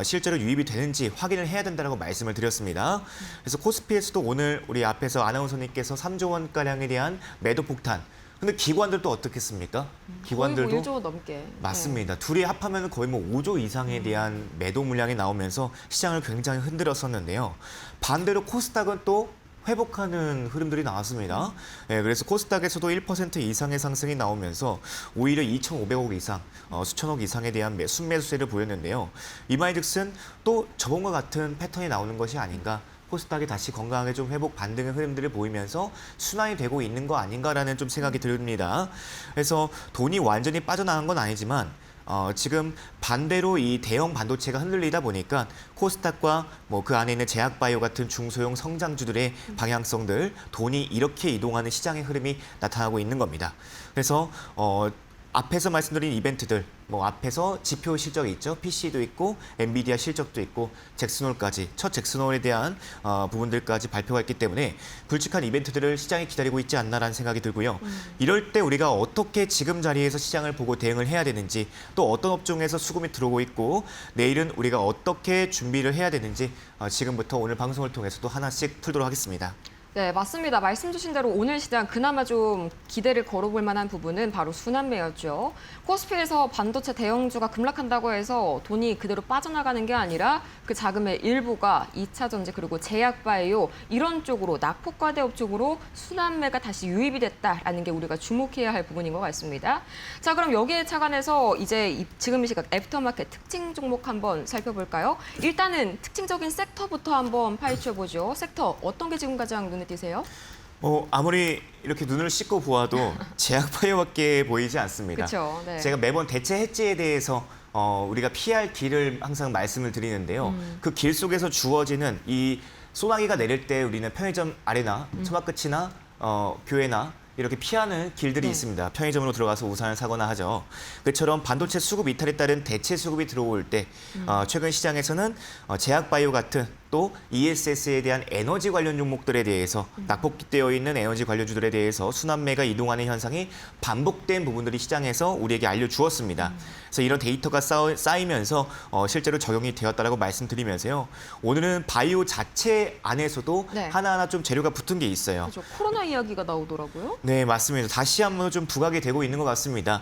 실제로 유입이 되는지 확인을 해야 된다고 말씀을 드렸습니다. 그래서 코스피에서도 오늘 우리 앞에서 아나운서님께서 3조 원가량에 대한 매도 폭탄. 근데 기관들도 어떻겠습니까? 기관들도 거의 뭐 1조 넘게. 맞습니다. 둘이 합하면 거의 뭐 5조 이상에 대한 매도 물량이 나오면서 시장을 굉장히 흔들었었는데요. 반대로 코스닥은 또 회복하는 흐름들이 나왔습니다. 네, 그래서 코스닥에서도 1% 이상의 상승이 나오면서 오히려 2,500억 이상, 수천억 이상에 대한 순매수세를 보였는데요. 이말즉슨 또 저번과 같은 패턴이 나오는 것이 아닌가. 코스닥이 다시 건강하게 좀 회복 반등의 흐름들을 보이면서 순환이 되고 있는 거 아닌가라는 좀 생각이 듭니다. 그래서 돈이 완전히 빠져나간 건 아니지만 지금 반대로 이 대형 반도체가 흔들리다 보니까 코스닥과 뭐 그 안에 있는 제약바이오 같은 중소형 성장주들의 방향성들, 돈이 이렇게 이동하는 시장의 흐름이 나타나고 있는 겁니다. 그래서 앞에서 말씀드린 이벤트들, 뭐 앞에서 지표 실적이 있죠. PC도 있고 엔비디아 실적도 있고 잭슨홀까지, 첫 잭슨홀에 대한 부분들까지 발표가 있기 때문에 굵직한 이벤트들을 시장이 기다리고 있지 않나라는 생각이 들고요. 이럴 때 우리가 어떻게 지금 자리에서 시장을 보고 대응을 해야 되는지, 또 어떤 업종에서 수급이 들어오고 있고 내일은 우리가 어떻게 준비를 해야 되는지 지금부터 오늘 방송을 통해서도 하나씩 풀도록 하겠습니다. 네, 맞습니다. 말씀 주신 대로 오늘 시장 그나마 좀 기대를 걸어볼 만한 부분은 바로 순환매였죠. 코스피에서 반도체 대형주가 급락한다고 해서 돈이 그대로 빠져나가는 게 아니라 그 자금의 일부가 2차 전지 그리고 제약바이오 이런 쪽으로 낙폭과대업 쪽으로 순환매가 다시 유입이 됐다라는 게 우리가 주목해야 할 부분인 것 같습니다. 자, 그럼 여기에 착안해서 이제 지금 이 시각 애프터마켓 특징 종목 한번 살펴볼까요? 일단은 특징적인 섹터부터 한번 파헤쳐보죠. 섹터 어떤 게 지금 가장 눈에 띄세요? 아무리 이렇게 눈을 씻고 보아도 제약바이오밖에 보이지 않습니다. 그렇죠. 네. 제가 매번 대체 해지에 대해서 우리가 피할 길을 항상 말씀을 드리는데요. 그 길 속에서 주어지는 이 소나기가 내릴 때 우리는 편의점 아래나 처마 끝이나 교회나 이렇게 피하는 길들이 있습니다. 편의점으로 들어가서 우산을 사거나 하죠. 그처럼 반도체 수급 이탈에 따른 대체 수급이 들어올 때 최근 시장에서는 제약바이오 같은 또 ESS에 대한 에너지 관련 종목들에 대해서 낙폭되어 있는 에너지 관련주들에 대해서 순환매가 이동하는 현상이 반복된 부분들이 시장에서 우리에게 알려주었습니다. 그래서 이런 데이터가 쌓이면서 실제로 적용이 되었다라고 말씀드리면서요. 오늘은 바이오 자체 안에서도 네. 하나하나 좀 재료가 붙은 게 있어요. 그렇죠. 코로나 이야기가 나오더라고요. 네, 맞습니다. 다시 한번 좀 부각이 되고 있는 것 같습니다.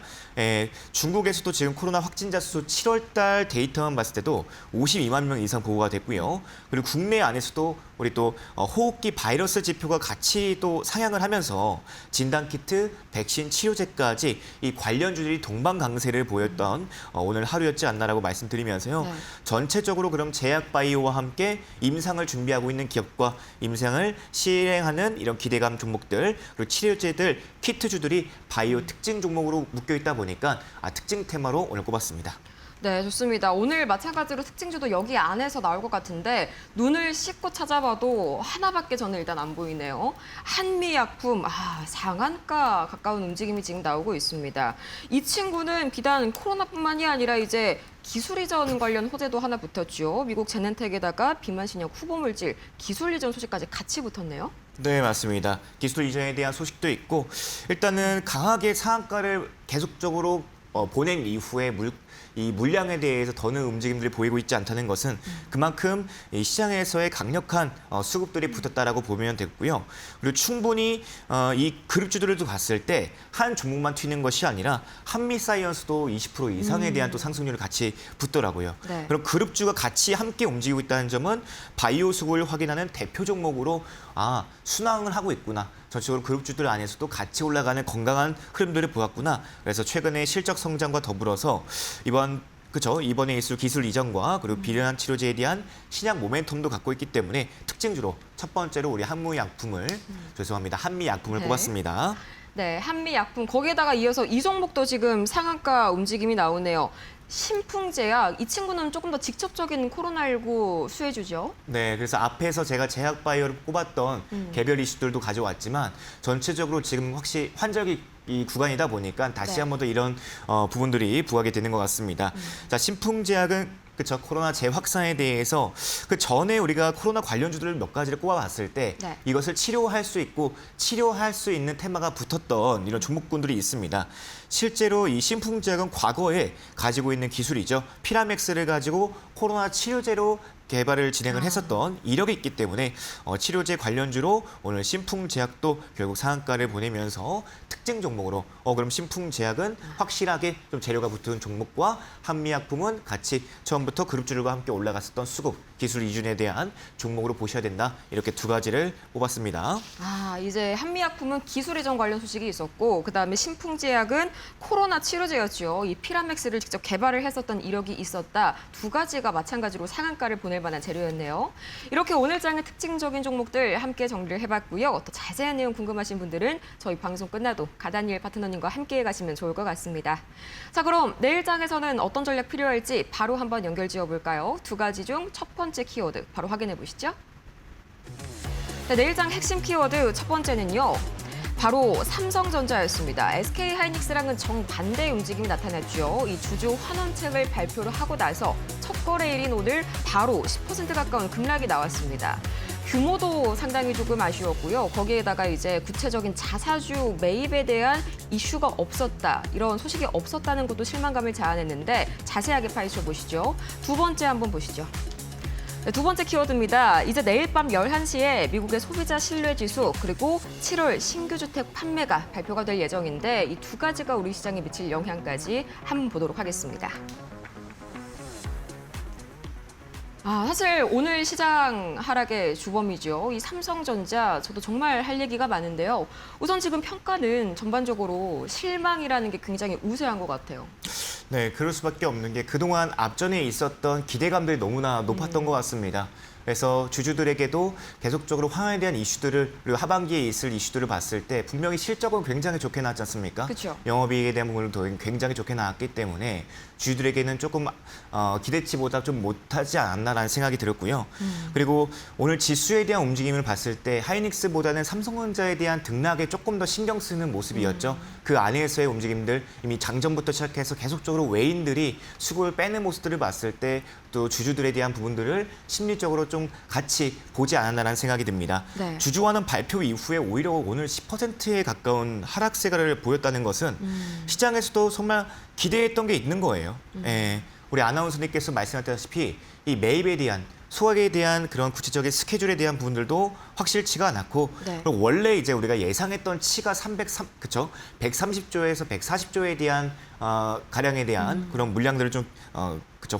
중국에서도 지금 코로나 확진자 수 7월 달 데이터만 봤을 때도 52만 명 이상 보고가 됐고요. 그리고 국내 안에서도 우리 또 호흡기 바이러스 지표가 같이 또 상향을 하면서 진단키트, 백신, 치료제까지 이 관련주들이 동반강세를 보였던 오늘 하루였지 않나라고 말씀드리면서요. 네. 전체적으로 그럼 제약바이오와 함께 임상을 준비하고 있는 기업과 임상을 실행하는 이런 기대감 종목들, 그리고 치료제들, 키트주들이 바이오 특징 종목으로 묶여있다 보니까 특징 테마로 오늘 꼽았습니다. 네, 좋습니다. 오늘 마찬가지로 특징주도 여기 안에서 나올 것 같은데 눈을 씻고 찾아봐도 하나밖에 저는 일단 안 보이네요. 한미약품, 상한가 가까운 움직임이 지금 나오고 있습니다. 이 친구는 비단 코로나뿐만이 아니라 이제 기술 이전 관련 호재도 하나 붙었죠. 미국 제넨텍에다가 비만 신약 후보 물질 기술 이전 소식까지 같이 붙었네요. 네, 맞습니다. 기술 이전에 대한 소식도 있고 일단은 강하게 상한가를 계속적으로 보낸 이후에 이 물량에 대해서 더는 움직임들이 보이고 있지 않다는 것은 그만큼 이 시장에서의 강력한 수급들이 붙었다라고 보면 되고요. 그리고 충분히 이 그룹주들을 봤을 때 한 종목만 튀는 것이 아니라 한미사이언스도 20% 이상에 대한 또 상승률을 같이 붙더라고요. 네. 그럼 그룹주가 같이 함께 움직이고 있다는 점은 바이오 수급을 확인하는 대표 종목으로 순항을 하고 있구나. 전체적으로 그룹주들 안에서도 같이 올라가는 건강한 흐름들을 보았구나. 그래서 최근에 실적 성장과 더불어서 이번에 있을 기술 이전과 그리고 비련한 치료제에 대한 신약 모멘텀도 갖고 있기 때문에 특징주로 첫 번째로 우리 한미약품을 네. 꼽았습니다. 네, 한미약품 거기에다가 이어서 이 종목도 지금 상한가 움직임이 나오네요. 신풍제약, 이 친구는 조금 더 직접적인 코로나19 수혜주죠. 네, 그래서 앞에서 제가 제약바이오를 꼽았던 개별 이슈들도 가져왔지만 전체적으로 지금 확실히 환절기 이 구간이다 보니까 다시 네. 한 번 더 이런 부분들이 부각이 되는 것 같습니다. 자, 신풍제약은 그렇죠. 코로나 재확산에 대해서 그 전에 우리가 코로나 관련주들을 몇 가지를 꼽아봤을 때 네. 이것을 치료할 수 있고 치료할 수 있는 테마가 붙었던 이런 종목군들이 있습니다. 실제로 이 신풍제약은 과거에 가지고 있는 기술이죠. 피라맥스를 가지고 코로나 치료제로 개발을 진행을 했었던 이력이 있기 때문에 치료제 관련주로 오늘 신풍제약도 결국 상한가를 보내면서 특징 종목으로 그럼 신풍제약은 확실하게 좀 재료가 붙은 종목과 한미약품은 같이 처음부터 그룹주들과 함께 올라갔었던 수급, 기술 이준에 대한 종목으로 보셔야 된다. 이렇게 두 가지를 뽑았습니다. 이제 한미약품은 기술 이전 관련 소식이 있었고 그다음에 신풍제약은 코로나 치료제였죠. 이 피라맥스를 직접 개발을 했었던 이력이 있었다. 두 가지가 마찬가지로 상한가를 보낼 만한 재료였네요. 이렇게 오늘 장의 특징적인 종목들 함께 정리를 해봤고요. 더 자세한 내용 궁금하신 분들은 저희 방송 끝나도 가다니엘 파트너님과 함께 가시면 좋을 것 같습니다. 자, 그럼 내일 장에서는 어떤 전략 필요할지 바로 한번 연결 지어볼까요? 두 가지 중 첫 번째 키워드 바로 확인해 보시죠. 네, 내일 장 핵심 키워드 첫 번째는요. 바로 삼성전자였습니다. SK하이닉스랑은 정반대의 움직임이 나타났죠. 이 주주 환원책을 발표를 하고 나서 첫 거래일인 오늘 바로 10% 가까운 급락이 나왔습니다. 규모도 상당히 조금 아쉬웠고요. 거기에다가 이제 구체적인 자사주 매입에 대한 이슈가 없었다. 이런 소식이 없었다는 것도 실망감을 자아냈는데 자세하게 파헤쳐 보시죠. 두 번째 한번 보시죠. 네, 두 번째 키워드입니다. 이제 내일 밤 11시에 미국의 소비자 신뢰지수 그리고 7월 신규 주택 판매가 발표가 될 예정인데 이 두 가지가 우리 시장에 미칠 영향까지 한번 보도록 하겠습니다. 사실 오늘 시장 하락의 주범이죠. 이 삼성전자 저도 정말 할 얘기가 많은데요. 우선 지금 평가는 전반적으로 실망이라는 게 굉장히 우세한 것 같아요. 네, 그럴 수밖에 없는 게 그동안 앞전에 있었던 기대감들이 너무나 높았던 것 같습니다. 그래서 주주들에게도 계속적으로 환원에 대한 이슈들을 그리고 하반기에 있을 이슈들을 봤을 때 분명히 실적은 굉장히 좋게 나왔지 않습니까? 그쵸. 영업이익에 대한 부분도 굉장히 좋게 나왔기 때문에 주주들에게는 조금 기대치보다 좀 못하지 않았나라는 생각이 들었고요. 그리고 오늘 지수에 대한 움직임을 봤을 때 하이닉스보다는 삼성전자에 대한 등락에 조금 더 신경 쓰는 모습이었죠. 그 안에서의 움직임들 이미 장전부터 시작해서 계속적으로 외인들이 수급을 빼는 모습들을 봤을 때 또 주주들에 대한 부분들을 심리적으로 좀 같이 보지 않았나라는 생각이 듭니다. 네. 주주와는 발표 이후에 오히려 오늘 10%에 가까운 하락세를 보였다는 것은 시장에서도 정말 기대했던 게 있는 거예요. 예, 우리 아나운서님께서 말씀하셨다시피 이 매입에 대한 소액에 대한 그런 구체적인 스케줄에 대한 부분들도 확실치가 않았고 네. 그리고 원래 이제 우리가 예상했던 치가 140조에서 140조에 대한 가량에 대한 그런 물량들을 좀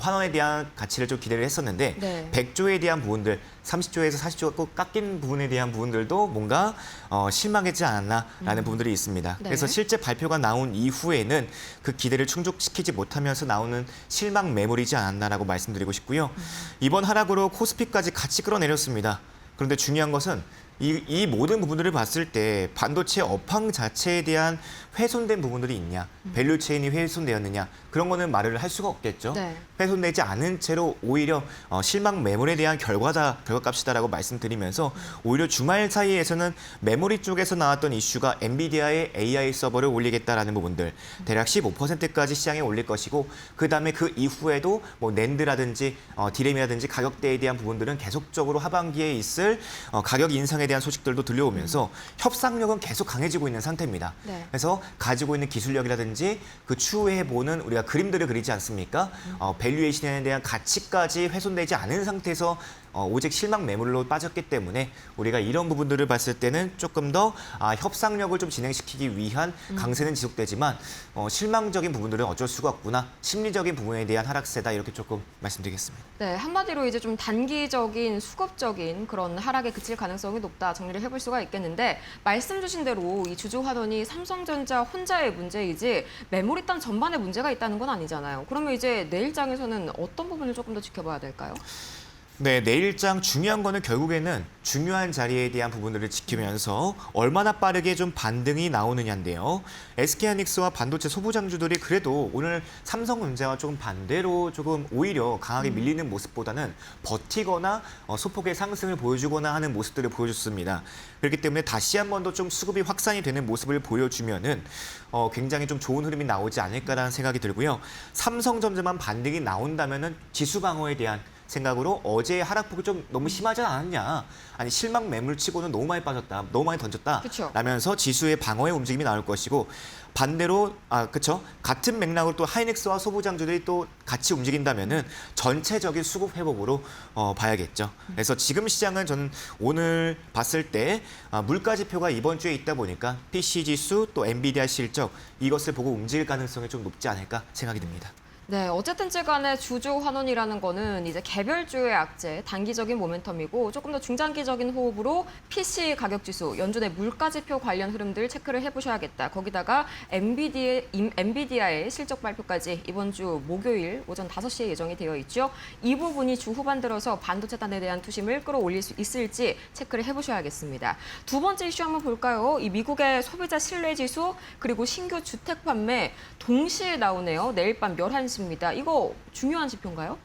환원에 대한 가치를 좀 기대를 했었는데 네. 100조에 대한 부분들, 30조에서 40조가 꼭 깎인 부분에 대한 부분들도 뭔가 실망하지 않았나라는 부분들이 있습니다. 네. 그래서 실제 발표가 나온 이후에는 그 기대를 충족시키지 못하면서 나오는 실망 매물이지 않았나라고 말씀드리고 싶고요. 이번 하락으로 코스피까지 같이 끌어내렸습니다. 그런데 중요한 것은 이 모든 부분들을 봤을 때 반도체 업황 자체에 대한 훼손된 부분들이 있냐, 밸류체인이 훼손되었느냐 그런 거는 말을 할 수가 없겠죠. 네. 훼손되지 않은 채로 오히려 실망 매물에 대한 결과값이다라고 말씀드리면서 오히려 주말 사이에서는 메모리 쪽에서 나왔던 이슈가 엔비디아의 AI 서버를 올리겠다라는 부분들 대략 15%까지 시장에 올릴 것이고 그다음에 그 이후에도 뭐 낸드라든지 디램이라든지 가격대에 대한 부분들은 계속적으로 하반기에 있을 가격 인상에 대한 소식들도 들려오면서 협상력은 계속 강해지고 있는 상태입니다. 네. 그래서 가지고 있는 기술력이라든지 그 추후에 보는 우리가 그림들을 그리지 않습니까? 밸류에이션에 대한 가치까지 훼손되지 않은 상태에서 오직 실망 매물로 빠졌기 때문에 우리가 이런 부분들을 봤을 때는 조금 더 협상력을 좀 진행시키기 위한 강세는 지속되지만 실망적인 부분들은 어쩔 수가 없구나. 심리적인 부분에 대한 하락세다 이렇게 조금 말씀드리겠습니다. 네, 한마디로 이제 좀 단기적인 수급적인 그런 하락에 그칠 가능성이 높다 정리를 해볼 수가 있겠는데 말씀 주신 대로 이 주주 환원이 삼성전자 혼자의 문제이지 메모리단 전반에 문제가 있다는 건 아니잖아요. 그러면 이제 내일장에서는 어떤 부분을 조금 더 지켜봐야 될까요? 네, 내일장 중요한 거는 결국에는 중요한 자리에 대한 부분들을 지키면서 얼마나 빠르게 좀 반등이 나오느냐인데요. SK하이닉스와 반도체 소부장주들이 그래도 오늘 삼성전자와 조금 반대로 조금 오히려 강하게 밀리는 모습보다는 버티거나 소폭의 상승을 보여주거나 하는 모습들을 보여줬습니다. 그렇기 때문에 다시 한 번 더 좀 수급이 확산이 되는 모습을 보여주면은 굉장히 좀 좋은 흐름이 나오지 않을까라는 생각이 들고요. 삼성전자만 반등이 나온다면은 지수 방어에 대한 생각으로 어제 하락폭이 좀 너무 심하지 않았냐. 아니 실망 매물치고는 너무 많이 빠졌다. 너무 많이 던졌다. 그쵸. 라면서 지수의 방어의 움직임이 나올 것이고 반대로 그렇죠. 같은 맥락으로 또 하이닉스와 소부장주들이 또 같이 움직인다면은 전체적인 수급 회복으로 봐야겠죠. 그래서 지금 시장은 저는 오늘 봤을 때 물가 지표가 이번 주에 있다 보니까 PC 지수 또 엔비디아 실적 이것을 보고 움직일 가능성이 좀 높지 않을까 생각이 듭니다. 네, 어쨌든지 간에 주주 환원이라는 거는 이제 개별주의 악재, 단기적인 모멘텀이고 조금 더 중장기적인 호흡으로 PC 가격 지수, 연준의 물가 지표 관련 흐름들 체크를 해보셔야겠다. 거기다가 엔비디아의 실적 발표까지 이번 주 목요일 오전 5시에 예정이 되어 있죠. 이 부분이 주 후반 들어서 반도체단에 대한 투심을 끌어올릴 수 있을지 체크를 해보셔야겠습니다. 두 번째 이슈 한번 볼까요? 이 미국의 소비자 신뢰 지수 그리고 신규 주택 판매 동시에 나오네요. 내일 밤 11시. 이거 중요한 지표인가요?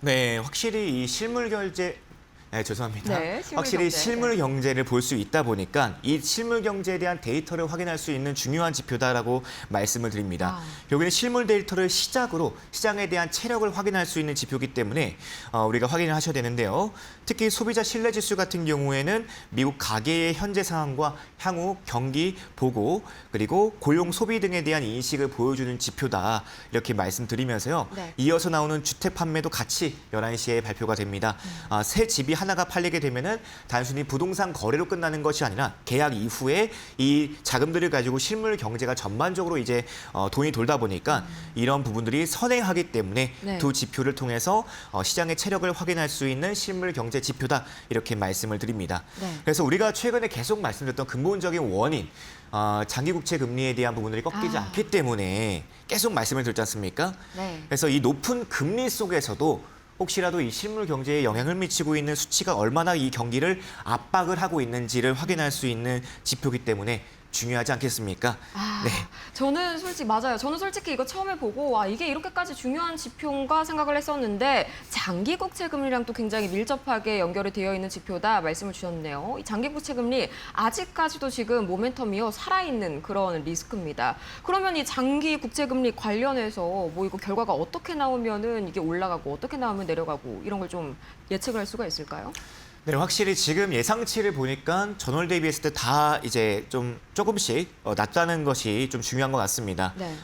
네, 확실히 이 실물 결제 죄송합니다. 네, 실물 확실히 경제. 실물 경제를 볼 수 있다 보니까 이 실물 경제에 대한 데이터를 확인할 수 있는 중요한 지표다라고 말씀을 드립니다. 여기는 실물 데이터를 시작으로 시장에 대한 체력을 확인할 수 있는 지표이기 때문에 우리가 확인을 하셔야 되는데요. 특히 소비자 신뢰 지수 같은 경우에는 미국 가계의 현재 상황과 향후 경기 보고 그리고 고용 소비 등에 대한 인식을 보여주는 지표다. 이렇게 말씀드리면서요. 네. 이어서 나오는 주택 판매도 같이 11시에 발표가 됩니다. 새 집이 하나가 팔리게 되면은 단순히 부동산 거래로 끝나는 것이 아니라 계약 이후에 이 자금들을 가지고 실물 경제가 전반적으로 이제 돈이 돌다 보니까 이런 부분들이 선행하기 때문에 네. 두 지표를 통해서 시장의 체력을 확인할 수 있는 실물 경제 지표다 이렇게 말씀을 드립니다. 네. 그래서 우리가 최근에 계속 말씀드렸던 근본적인 원인 장기 국채 금리에 대한 부분들이 꺾이지 않기 때문에 계속 말씀을 드렸지 않습니까? 네. 그래서 이 높은 금리 속에서도 혹시라도 이 실물 경제에 영향을 미치고 있는 수치가 얼마나 이 경기를 압박을 하고 있는지를 확인할 수 있는 지표이기 때문에 중요하지 않겠습니까? 네. 저는 솔직히 이거 처음에 보고 와 이게 이렇게까지 중요한 지표인가 생각을 했었는데 장기 국채 금리랑 또 굉장히 밀접하게 연결이 되어 있는 지표다 말씀을 주셨네요. 이 장기 국채 금리 아직까지도 지금 모멘텀이요 살아있는 그런 리스크입니다. 그러면 이 장기 국채 금리 관련해서 뭐 이거 결과가 어떻게 나오면은 이게 올라가고 어떻게 나오면 내려가고 이런 걸 좀 예측을 할 수가 있을까요? 네, 확실히 지금 예상치를 보니까 전월 대비했을 때 다 이제 좀 조금씩 낮다는 것이 좀 중요한 것 같습니다. 네.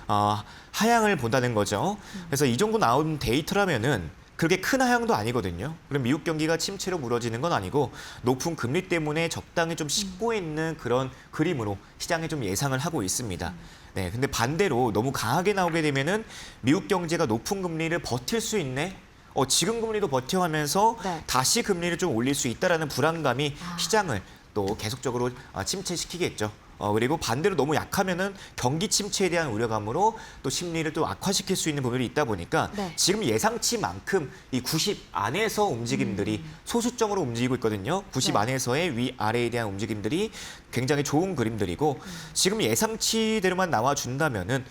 하향을 본다는 거죠. 그래서 이 정도 나온 데이터라면은 그렇게 큰 하향도 아니거든요. 그럼 미국 경기가 침체로 무너지는 건 아니고 높은 금리 때문에 적당히 좀 씻고 있는 그런 그림으로 시장에 좀 예상을 하고 있습니다. 네, 근데 반대로 너무 강하게 나오게 되면은 미국 경제가 높은 금리를 버틸 수 있네. 지금 금리도 버텨가면서 네. 다시 금리를 좀 올릴 수 있다라는 불안감이 시장을 또 계속적으로 침체시키겠죠. 그리고 반대로 너무 약하면은 경기 침체에 대한 우려감으로 또 심리를 또 악화시킬 수 있는 부분이 있다 보니까 네. 지금 예상치만큼 이 90 안에서 움직임들이 소수점으로 움직이고 있거든요. 90 네. 안에서의 위아래에 대한 움직임들이 굉장히 좋은 그림들이고 지금 예상치대로만 나와준다면은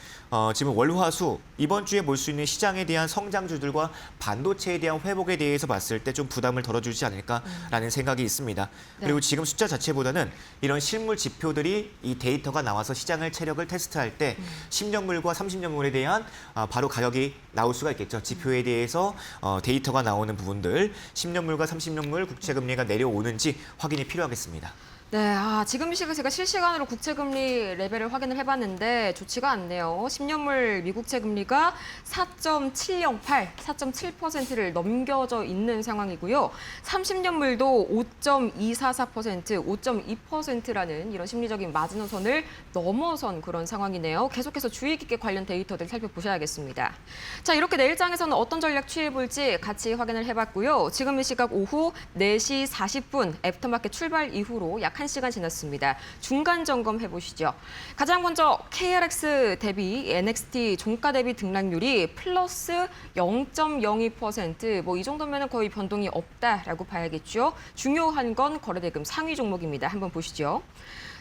지금 월화수 이번 주에 볼 수 있는 시장에 대한 성장주들과 반도체에 대한 회복에 대해서 봤을 때 좀 부담을 덜어주지 않을까라는 생각이 있습니다. 네. 그리고 지금 숫자 자체보다는 이런 실물 지표들이 이 데이터가 나와서 시장을 체력을 테스트할 때 10년물과 30년물에 대한 바로 가격이 나올 수가 있겠죠. 지표에 대해서 데이터가 나오는 부분들 10년물과 30년물 국채금리가 내려오는지 확인이 필요하겠습니다. 네, 지금 이 시각 제가 실시간으로 국채금리 레벨을 확인을 해봤는데 좋지가 않네요. 10년물 미국채 금리가 4.708, 4.7%를 넘겨져 있는 상황이고요. 30년물도 5.244%, 5.2%라는 이런 심리적인 마지노선을 넘어선 그런 상황이네요. 계속해서 주의 깊게 관련 데이터들 살펴보셔야겠습니다. 자, 이렇게 내일장에서는 어떤 전략 취해볼지 같이 확인을 해봤고요. 지금 이 시각 오후 4시 40분 애프터마켓 출발 이후로 약 1시간 지났습니다. 중간 점검 해보시죠. 가장 먼저 KRX 대비 NXT 종가 대비 등락률이 플러스 0.02%, 뭐 이 정도면 거의 변동이 없다라고 봐야겠죠. 중요한 건 거래대금 상위 종목입니다. 한번 보시죠.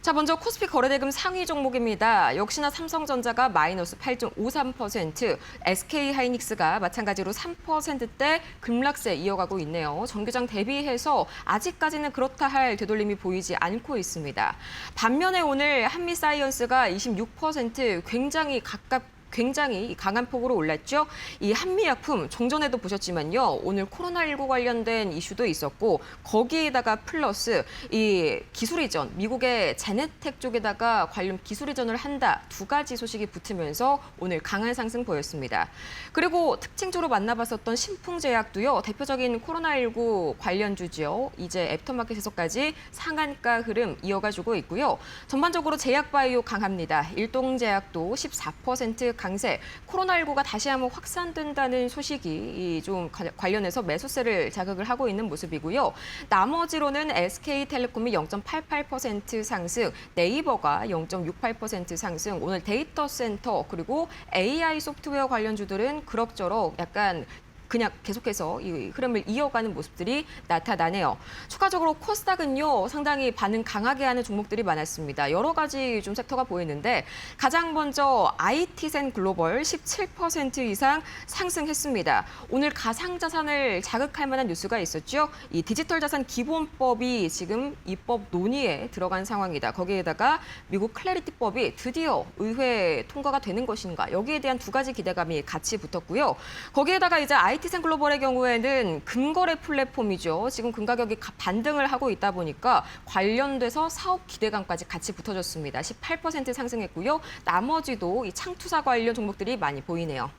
자, 먼저 코스피 거래대금 상위 종목입니다. 역시나 삼성전자가 마이너스 8.53%, SK하이닉스가 마찬가지로 3%대 급락세 이어가고 있네요. 정규장 대비해서 아직까지는 그렇다 할 되돌림이 보이지 않고 있습니다. 반면에 오늘 한미사이언스가 26% 굉장히 강한 폭으로 올랐죠. 이 한미약품 종전에도 보셨지만요. 오늘 코로나19 관련된 이슈도 있었고 거기에다가 플러스 이 기술 이전, 미국의 제네텍 쪽에다가 관련 기술 이전을 한다. 두 가지 소식이 붙으면서 오늘 강한 상승 보였습니다. 그리고 특징적으로 만나봤었던 신풍제약도요. 대표적인 코로나19 관련주죠. 이제 애프터마켓에서까지 상한가 흐름 이어가지고 있고요. 전반적으로 제약바이오 강합니다. 일동제약도 14% 강세, 코로나19가 다시 한번 확산된다는 소식이 좀 관련해서 매수세를 자극을 하고 있는 모습이고요. 나머지로는 SK텔레콤이 0.88% 상승, 네이버가 0.68% 상승, 오늘 데이터 센터 그리고 AI 소프트웨어 관련주들은 그럭저럭 약간 그냥 계속해서 이 흐름을 이어가는 모습들이 나타나네요. 추가적으로 코스닥은요, 상당히 반응 강하게 하는 종목들이 많았습니다. 여러 가지 좀 섹터가 보이는데 가장 먼저 IT센 글로벌 17% 이상 상승했습니다. 오늘 가상자산을 자극할 만한 뉴스가 있었죠. 이 디지털 자산 기본법이 지금 입법 논의에 들어간 상황이다. 거기에다가 미국 클래리티법이 드디어 의회 통과가 되는 것인가. 여기에 대한 두 가지 기대감이 같이 붙었고요. 거기에다가 이제 IT센 글로벌의 경우에는 금거래 플랫폼이죠. 지금 금 가격이 반등을 하고 있다 보니까 관련돼서 사업 기대감까지 같이 붙어졌습니다. 18% 상승했고요. 나머지도 이 창투사 관련 종목들이 많이 보이네요.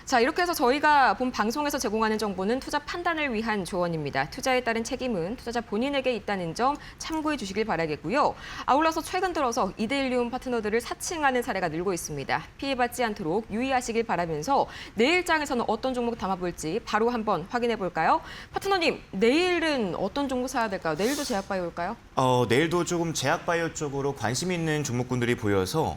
자, 이렇게 해서 저희가 본 방송에서 제공하는 정보는 투자 판단을 위한 조언입니다. 투자에 따른 책임은 투자자 본인에게 있다는 점 참고해 주시길 바라겠고요. 아울러서 최근 들어서 이데일리움 파트너들을 사칭하는 사례가 늘고 있습니다. 피해받지 않도록 유의하시길 바라면서 내일장에서는 어떤 종목 담아볼지 바로 한번 확인해 볼까요? 파트너님, 내일은 어떤 종목 사야 될까요? 내일도 제약바이오일까요? 내일도 조금 제약바이오 쪽으로 관심 있는 종목군들이 보여서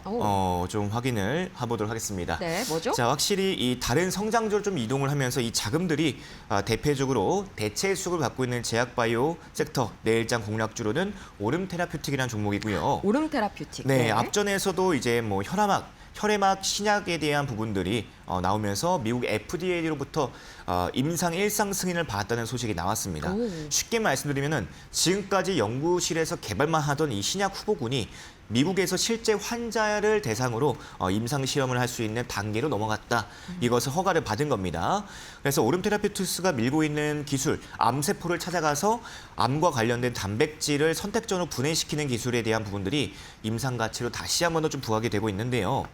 좀 확인을 해보도록 하겠습니다. 네, 뭐죠? 자, 확실히 이 다른 성장주로 좀 이동을 하면서 이 자금들이 대표적으로 대체 수급을 받고 있는 제약바이오 섹터 내일장 공략주로는 오름 테라퓨틱이라는 종목이고요. 오름 테라퓨틱. 네, 앞전에서도 이제 뭐 혈액막 신약에 대한 부분들이 나오면서 미국 FDA로부터 임상 1상 승인을 받았다는 소식이 나왔습니다. 오. 쉽게 말씀드리면은 지금까지 연구실에서 개발만 하던 이 신약 후보군이 미국에서 실제 환자를 대상으로 임상 실험을 할 수 있는 단계로 넘어갔다. 이것을 허가를 받은 겁니다. 그래서 오름 테라피투스가 밀고 있는 기술, 암세포를 찾아가서 암과 관련된 단백질을 선택적으로 분해시키는 기술에 대한 부분들이 임상 가치로 다시 한 번 더 좀 부각이 되고 있는데요.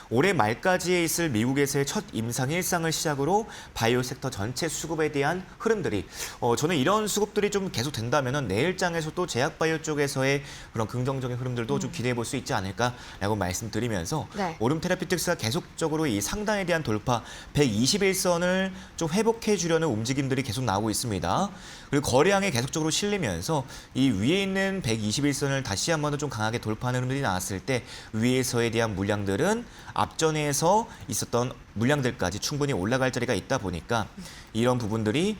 올해 말까지에 있을 미국에서의 첫 임상 1상을 시작으로 바이오 섹터 전체 수급에 대한 흐름들이 저는 이런 수급들이 좀 계속 된다면 내일장에서도 제약 바이오 쪽에서의 그런 긍정적인 흐름들도 좀 기대해 볼 수 있지 않을까라고 말씀드리면서 네. 오름 테라피틱스가 계속적으로 이 상단에 대한 돌파 121선을 좀 회복해 주려는 움직임들이 계속 나오고 있습니다. 그리고 거래량이 계속적으로 실리면서 이 위에 있는 121선을 다시 한 번 더 좀 강하게 돌파하는 흐름들이 나왔을 때 위에서에 대한 물량들은 앞전에서 있었던 물량들까지 충분히 올라갈 자리가 있다 보니까 이런 부분들이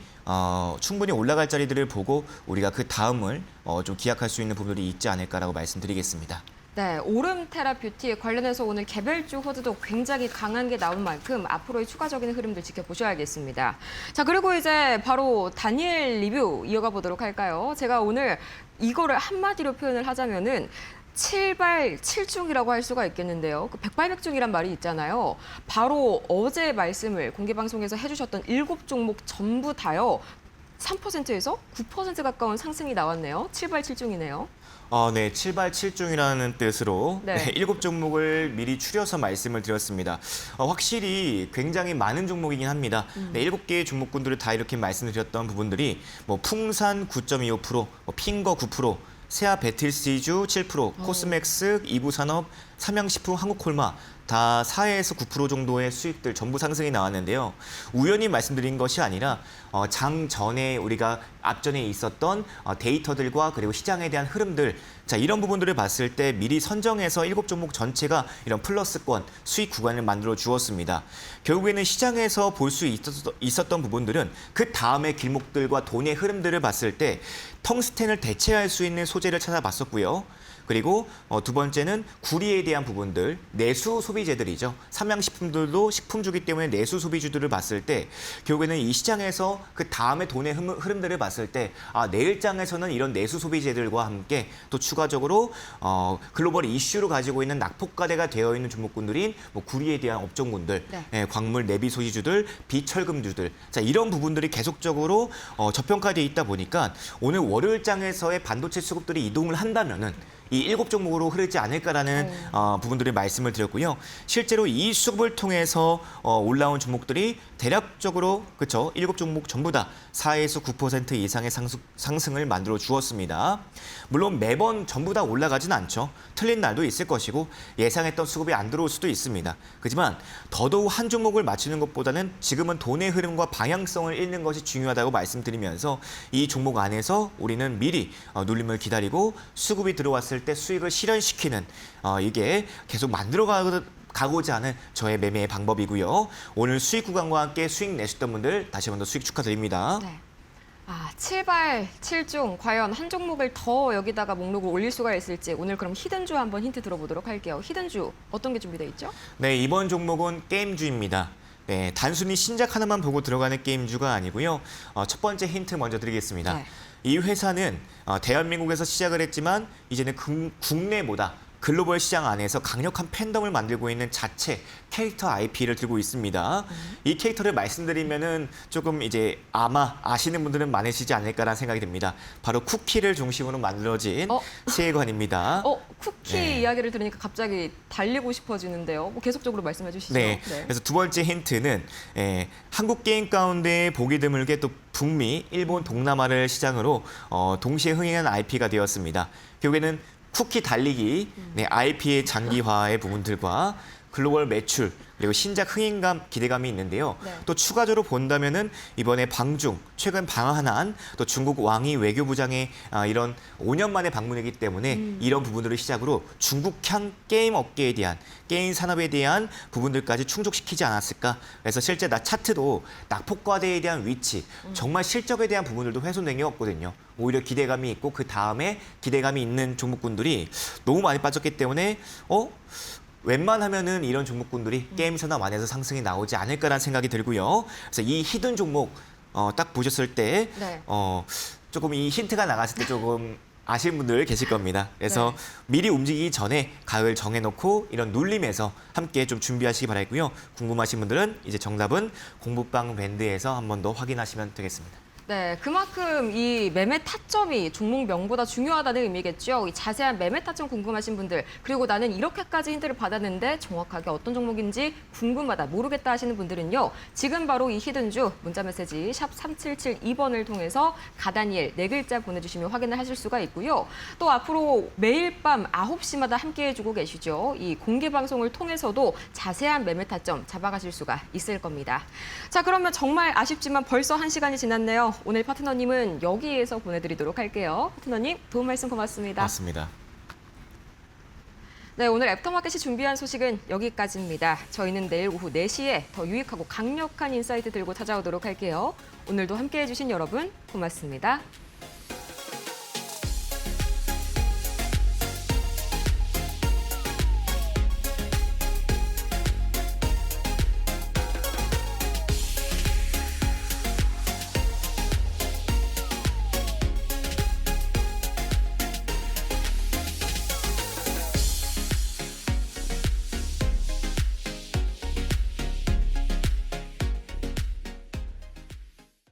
충분히 올라갈 자리들을 보고 우리가 그 다음을 좀 기약할 수 있는 부분들이 있지 않을까라고 말씀드리겠습니다. 네, 오름 테라퓨틱 관련해서 오늘 개별주 호드도 굉장히 강한 게 나온 만큼 앞으로의 추가적인 흐름들 지켜보셔야겠습니다. 자, 그리고 이제 바로 다니엘 리뷰 이어가 보도록 할까요? 제가 오늘 이거를 한마디로 표현을 하자면은 7발7중이라고 할 수가 있겠는데요. 그 백발백중이란 말이 있잖아요. 바로 어제 말씀을 공개방송에서 해주셨던 7종목 전부 다요. 3%에서 9% 가까운 상승이 나왔네요. 7발7중이네요. 네, 7발7중이라는 뜻으로 네. 7종목을 미리 추려서 말씀을 드렸습니다. 확실히 굉장히 많은 종목이긴 합니다. 네, 7개의 종목군들을 다 이렇게 말씀드렸던 부분들이 뭐 풍산 9.25%, 핑거 9%, 세아 배틀시주 7%, 코스맥스, 이부산업, 삼양식품, 한국콜마 다 4에서 9% 정도의 수익들 전부 상승이 나왔는데요. 우연히 말씀드린 것이 아니라 장 전에 우리가 앞전에 있었던 데이터들과 그리고 시장에 대한 흐름들, 자 이런 부분들을 봤을 때 미리 선정해서 7종목 전체가 이런 플러스권 수익 구간을 만들어 주었습니다. 결국에는 시장에서 볼 수 있었던 부분들은 그 다음의 길목들과 돈의 흐름들을 봤을 때 텅스텐을 대체할 수 있는 소재를 찾아봤었고요. 그리고 두 번째는 구리에 대한 부분들, 내수 소비재들이죠. 삼양식품들도 식품주기 때문에 내수 소비주들을 봤을 때 결국에는 이 시장에서 그 다음에 돈의 흐름들을 봤을 때 내일장에서는 이런 내수 소비재들과 함께 또 추가적으로 글로벌 이슈로 가지고 있는 낙폭과대가 되어 있는 종목군들인 뭐 구리에 대한 업종군들, 네. 광물 내비 소지주들, 비철금주들, 자 이런 부분들이 계속적으로 저평가되어 있다 보니까 오늘 월요일장에서의 반도체 수급들이 이동을 한다면은 이 7종목으로 흐르지 않을까라는 부분들을 말씀을 드렸고요. 실제로 이 수급을 통해서 올라온 종목들이 대략적으로 그렇죠. 7종목 전부 다 4에서 9% 이상의 상승을 만들어 주었습니다. 물론 매번 전부 다 올라가진 않죠. 틀린 날도 있을 것이고 예상했던 수급이 안 들어올 수도 있습니다. 하지만 더더욱 한 종목을 맞추는 것보다는 지금은 돈의 흐름과 방향성을 읽는 것이 중요하다고 말씀드리면서 이 종목 안에서 우리는 미리 눌림을 기다리고 수급이 들어왔을 때 수익을 실현시키는 이게 계속 가고자 하는 저의 매매의 방법이고요. 오늘 수익 구간과 함께 수익 내셨던 분들 다시 한 번 더 수익 축하드립니다. 네. 7발7중 과연 한 종목을 더 여기다가 목록을 올릴 수가 있을지 오늘 그럼 히든주 한번 힌트 들어보도록 할게요. 히든주 어떤 게 준비되어 있죠? 네, 이번 종목은 게임주입니다. 네, 단순히 신작 하나만 보고 들어가는 게임주가 아니고요. 첫 번째 힌트 먼저 드리겠습니다. 네. 이 회사는 대한민국에서 시작을 했지만 이제는 국내보다 글로벌 시장 안에서 강력한 팬덤을 만들고 있는 자체 캐릭터 IP를 들고 있습니다. 이 캐릭터를 말씀드리면은 조금 이제 아마 아시는 분들은 많으시지 않을까라는 생각이 듭니다. 바로 쿠키를 중심으로 만들어진 세계관입니다. 쿠키 네. 이야기를 들으니까 갑자기 달리고 싶어지는데요. 뭐 계속적으로 말씀해 주시죠. 네. 그래서 두 번째 힌트는 한국 게임 가운데 보기 드물게 또 북미, 일본, 동남아를 시장으로 동시에 흥행한 IP가 되었습니다. 결국에는 쿠키 달리기, IP의 장기화의 부분들과 글로벌 매출, 그리고 신작 흥행감, 기대감이 있는데요. 네. 또 추가적으로 본다면은 이번에 방중, 최근 방한한 또 중국 왕이 외교부장의 이런 5년 만에 방문이기 때문에 이런 부분들을 시작으로 중국향 게임 업계에 대한, 게임 산업에 대한 부분들까지 충족시키지 않았을까. 그래서 실제 차트도 낙폭과대에 대한 위치, 정말 실적에 대한 부분들도 훼손된 게 없거든요. 오히려 기대감이 있고 그 다음에 기대감이 있는 종목군들이 너무 많이 빠졌기 때문에 웬만하면은 이런 종목군들이 게임 산업 안에서 상승이 나오지 않을까라는 생각이 들고요. 그래서 이 히든 종목 딱 보셨을 때 네. 조금 이 힌트가 나갔을 때 조금 아시는 분들 계실 겁니다. 그래서 미리 움직이기 전에 가을 정해놓고 이런 눌림에서 함께 좀 준비하시기 바라고요. 궁금하신 분들은 이제 정답은 공부방 밴드에서 한 번 더 확인하시면 되겠습니다. 네, 그만큼 이 매매 타점이 종목명보다 중요하다는 의미겠죠. 이 자세한 매매 타점 궁금하신 분들, 그리고 나는 이렇게까지 힌트를 받았는데 정확하게 어떤 종목인지 궁금하다, 모르겠다 하시는 분들은요. 지금 바로 이 히든주 문자메시지 샵 3772번을 통해서 가다니엘 4글자 보내주시면 확인을 하실 수가 있고요. 또 앞으로 매일 밤 9시마다 함께해주고 계시죠. 이 공개방송을 통해서도 자세한 매매 타점 잡아가실 수가 있을 겁니다. 자, 그러면 정말 아쉽지만 벌써 1시간이 지났네요. 오늘 파트너님은 여기에서 보내드리도록 할게요. 파트너님, 도움 말씀 고맙습니다. 맞습니다. 네, 오늘 애프터마켓이 준비한 소식은 여기까지입니다. 저희는 내일 오후 4시에 더 유익하고 강력한 인사이트 들고 찾아오도록 할게요. 오늘도 함께해 주신 여러분 고맙습니다.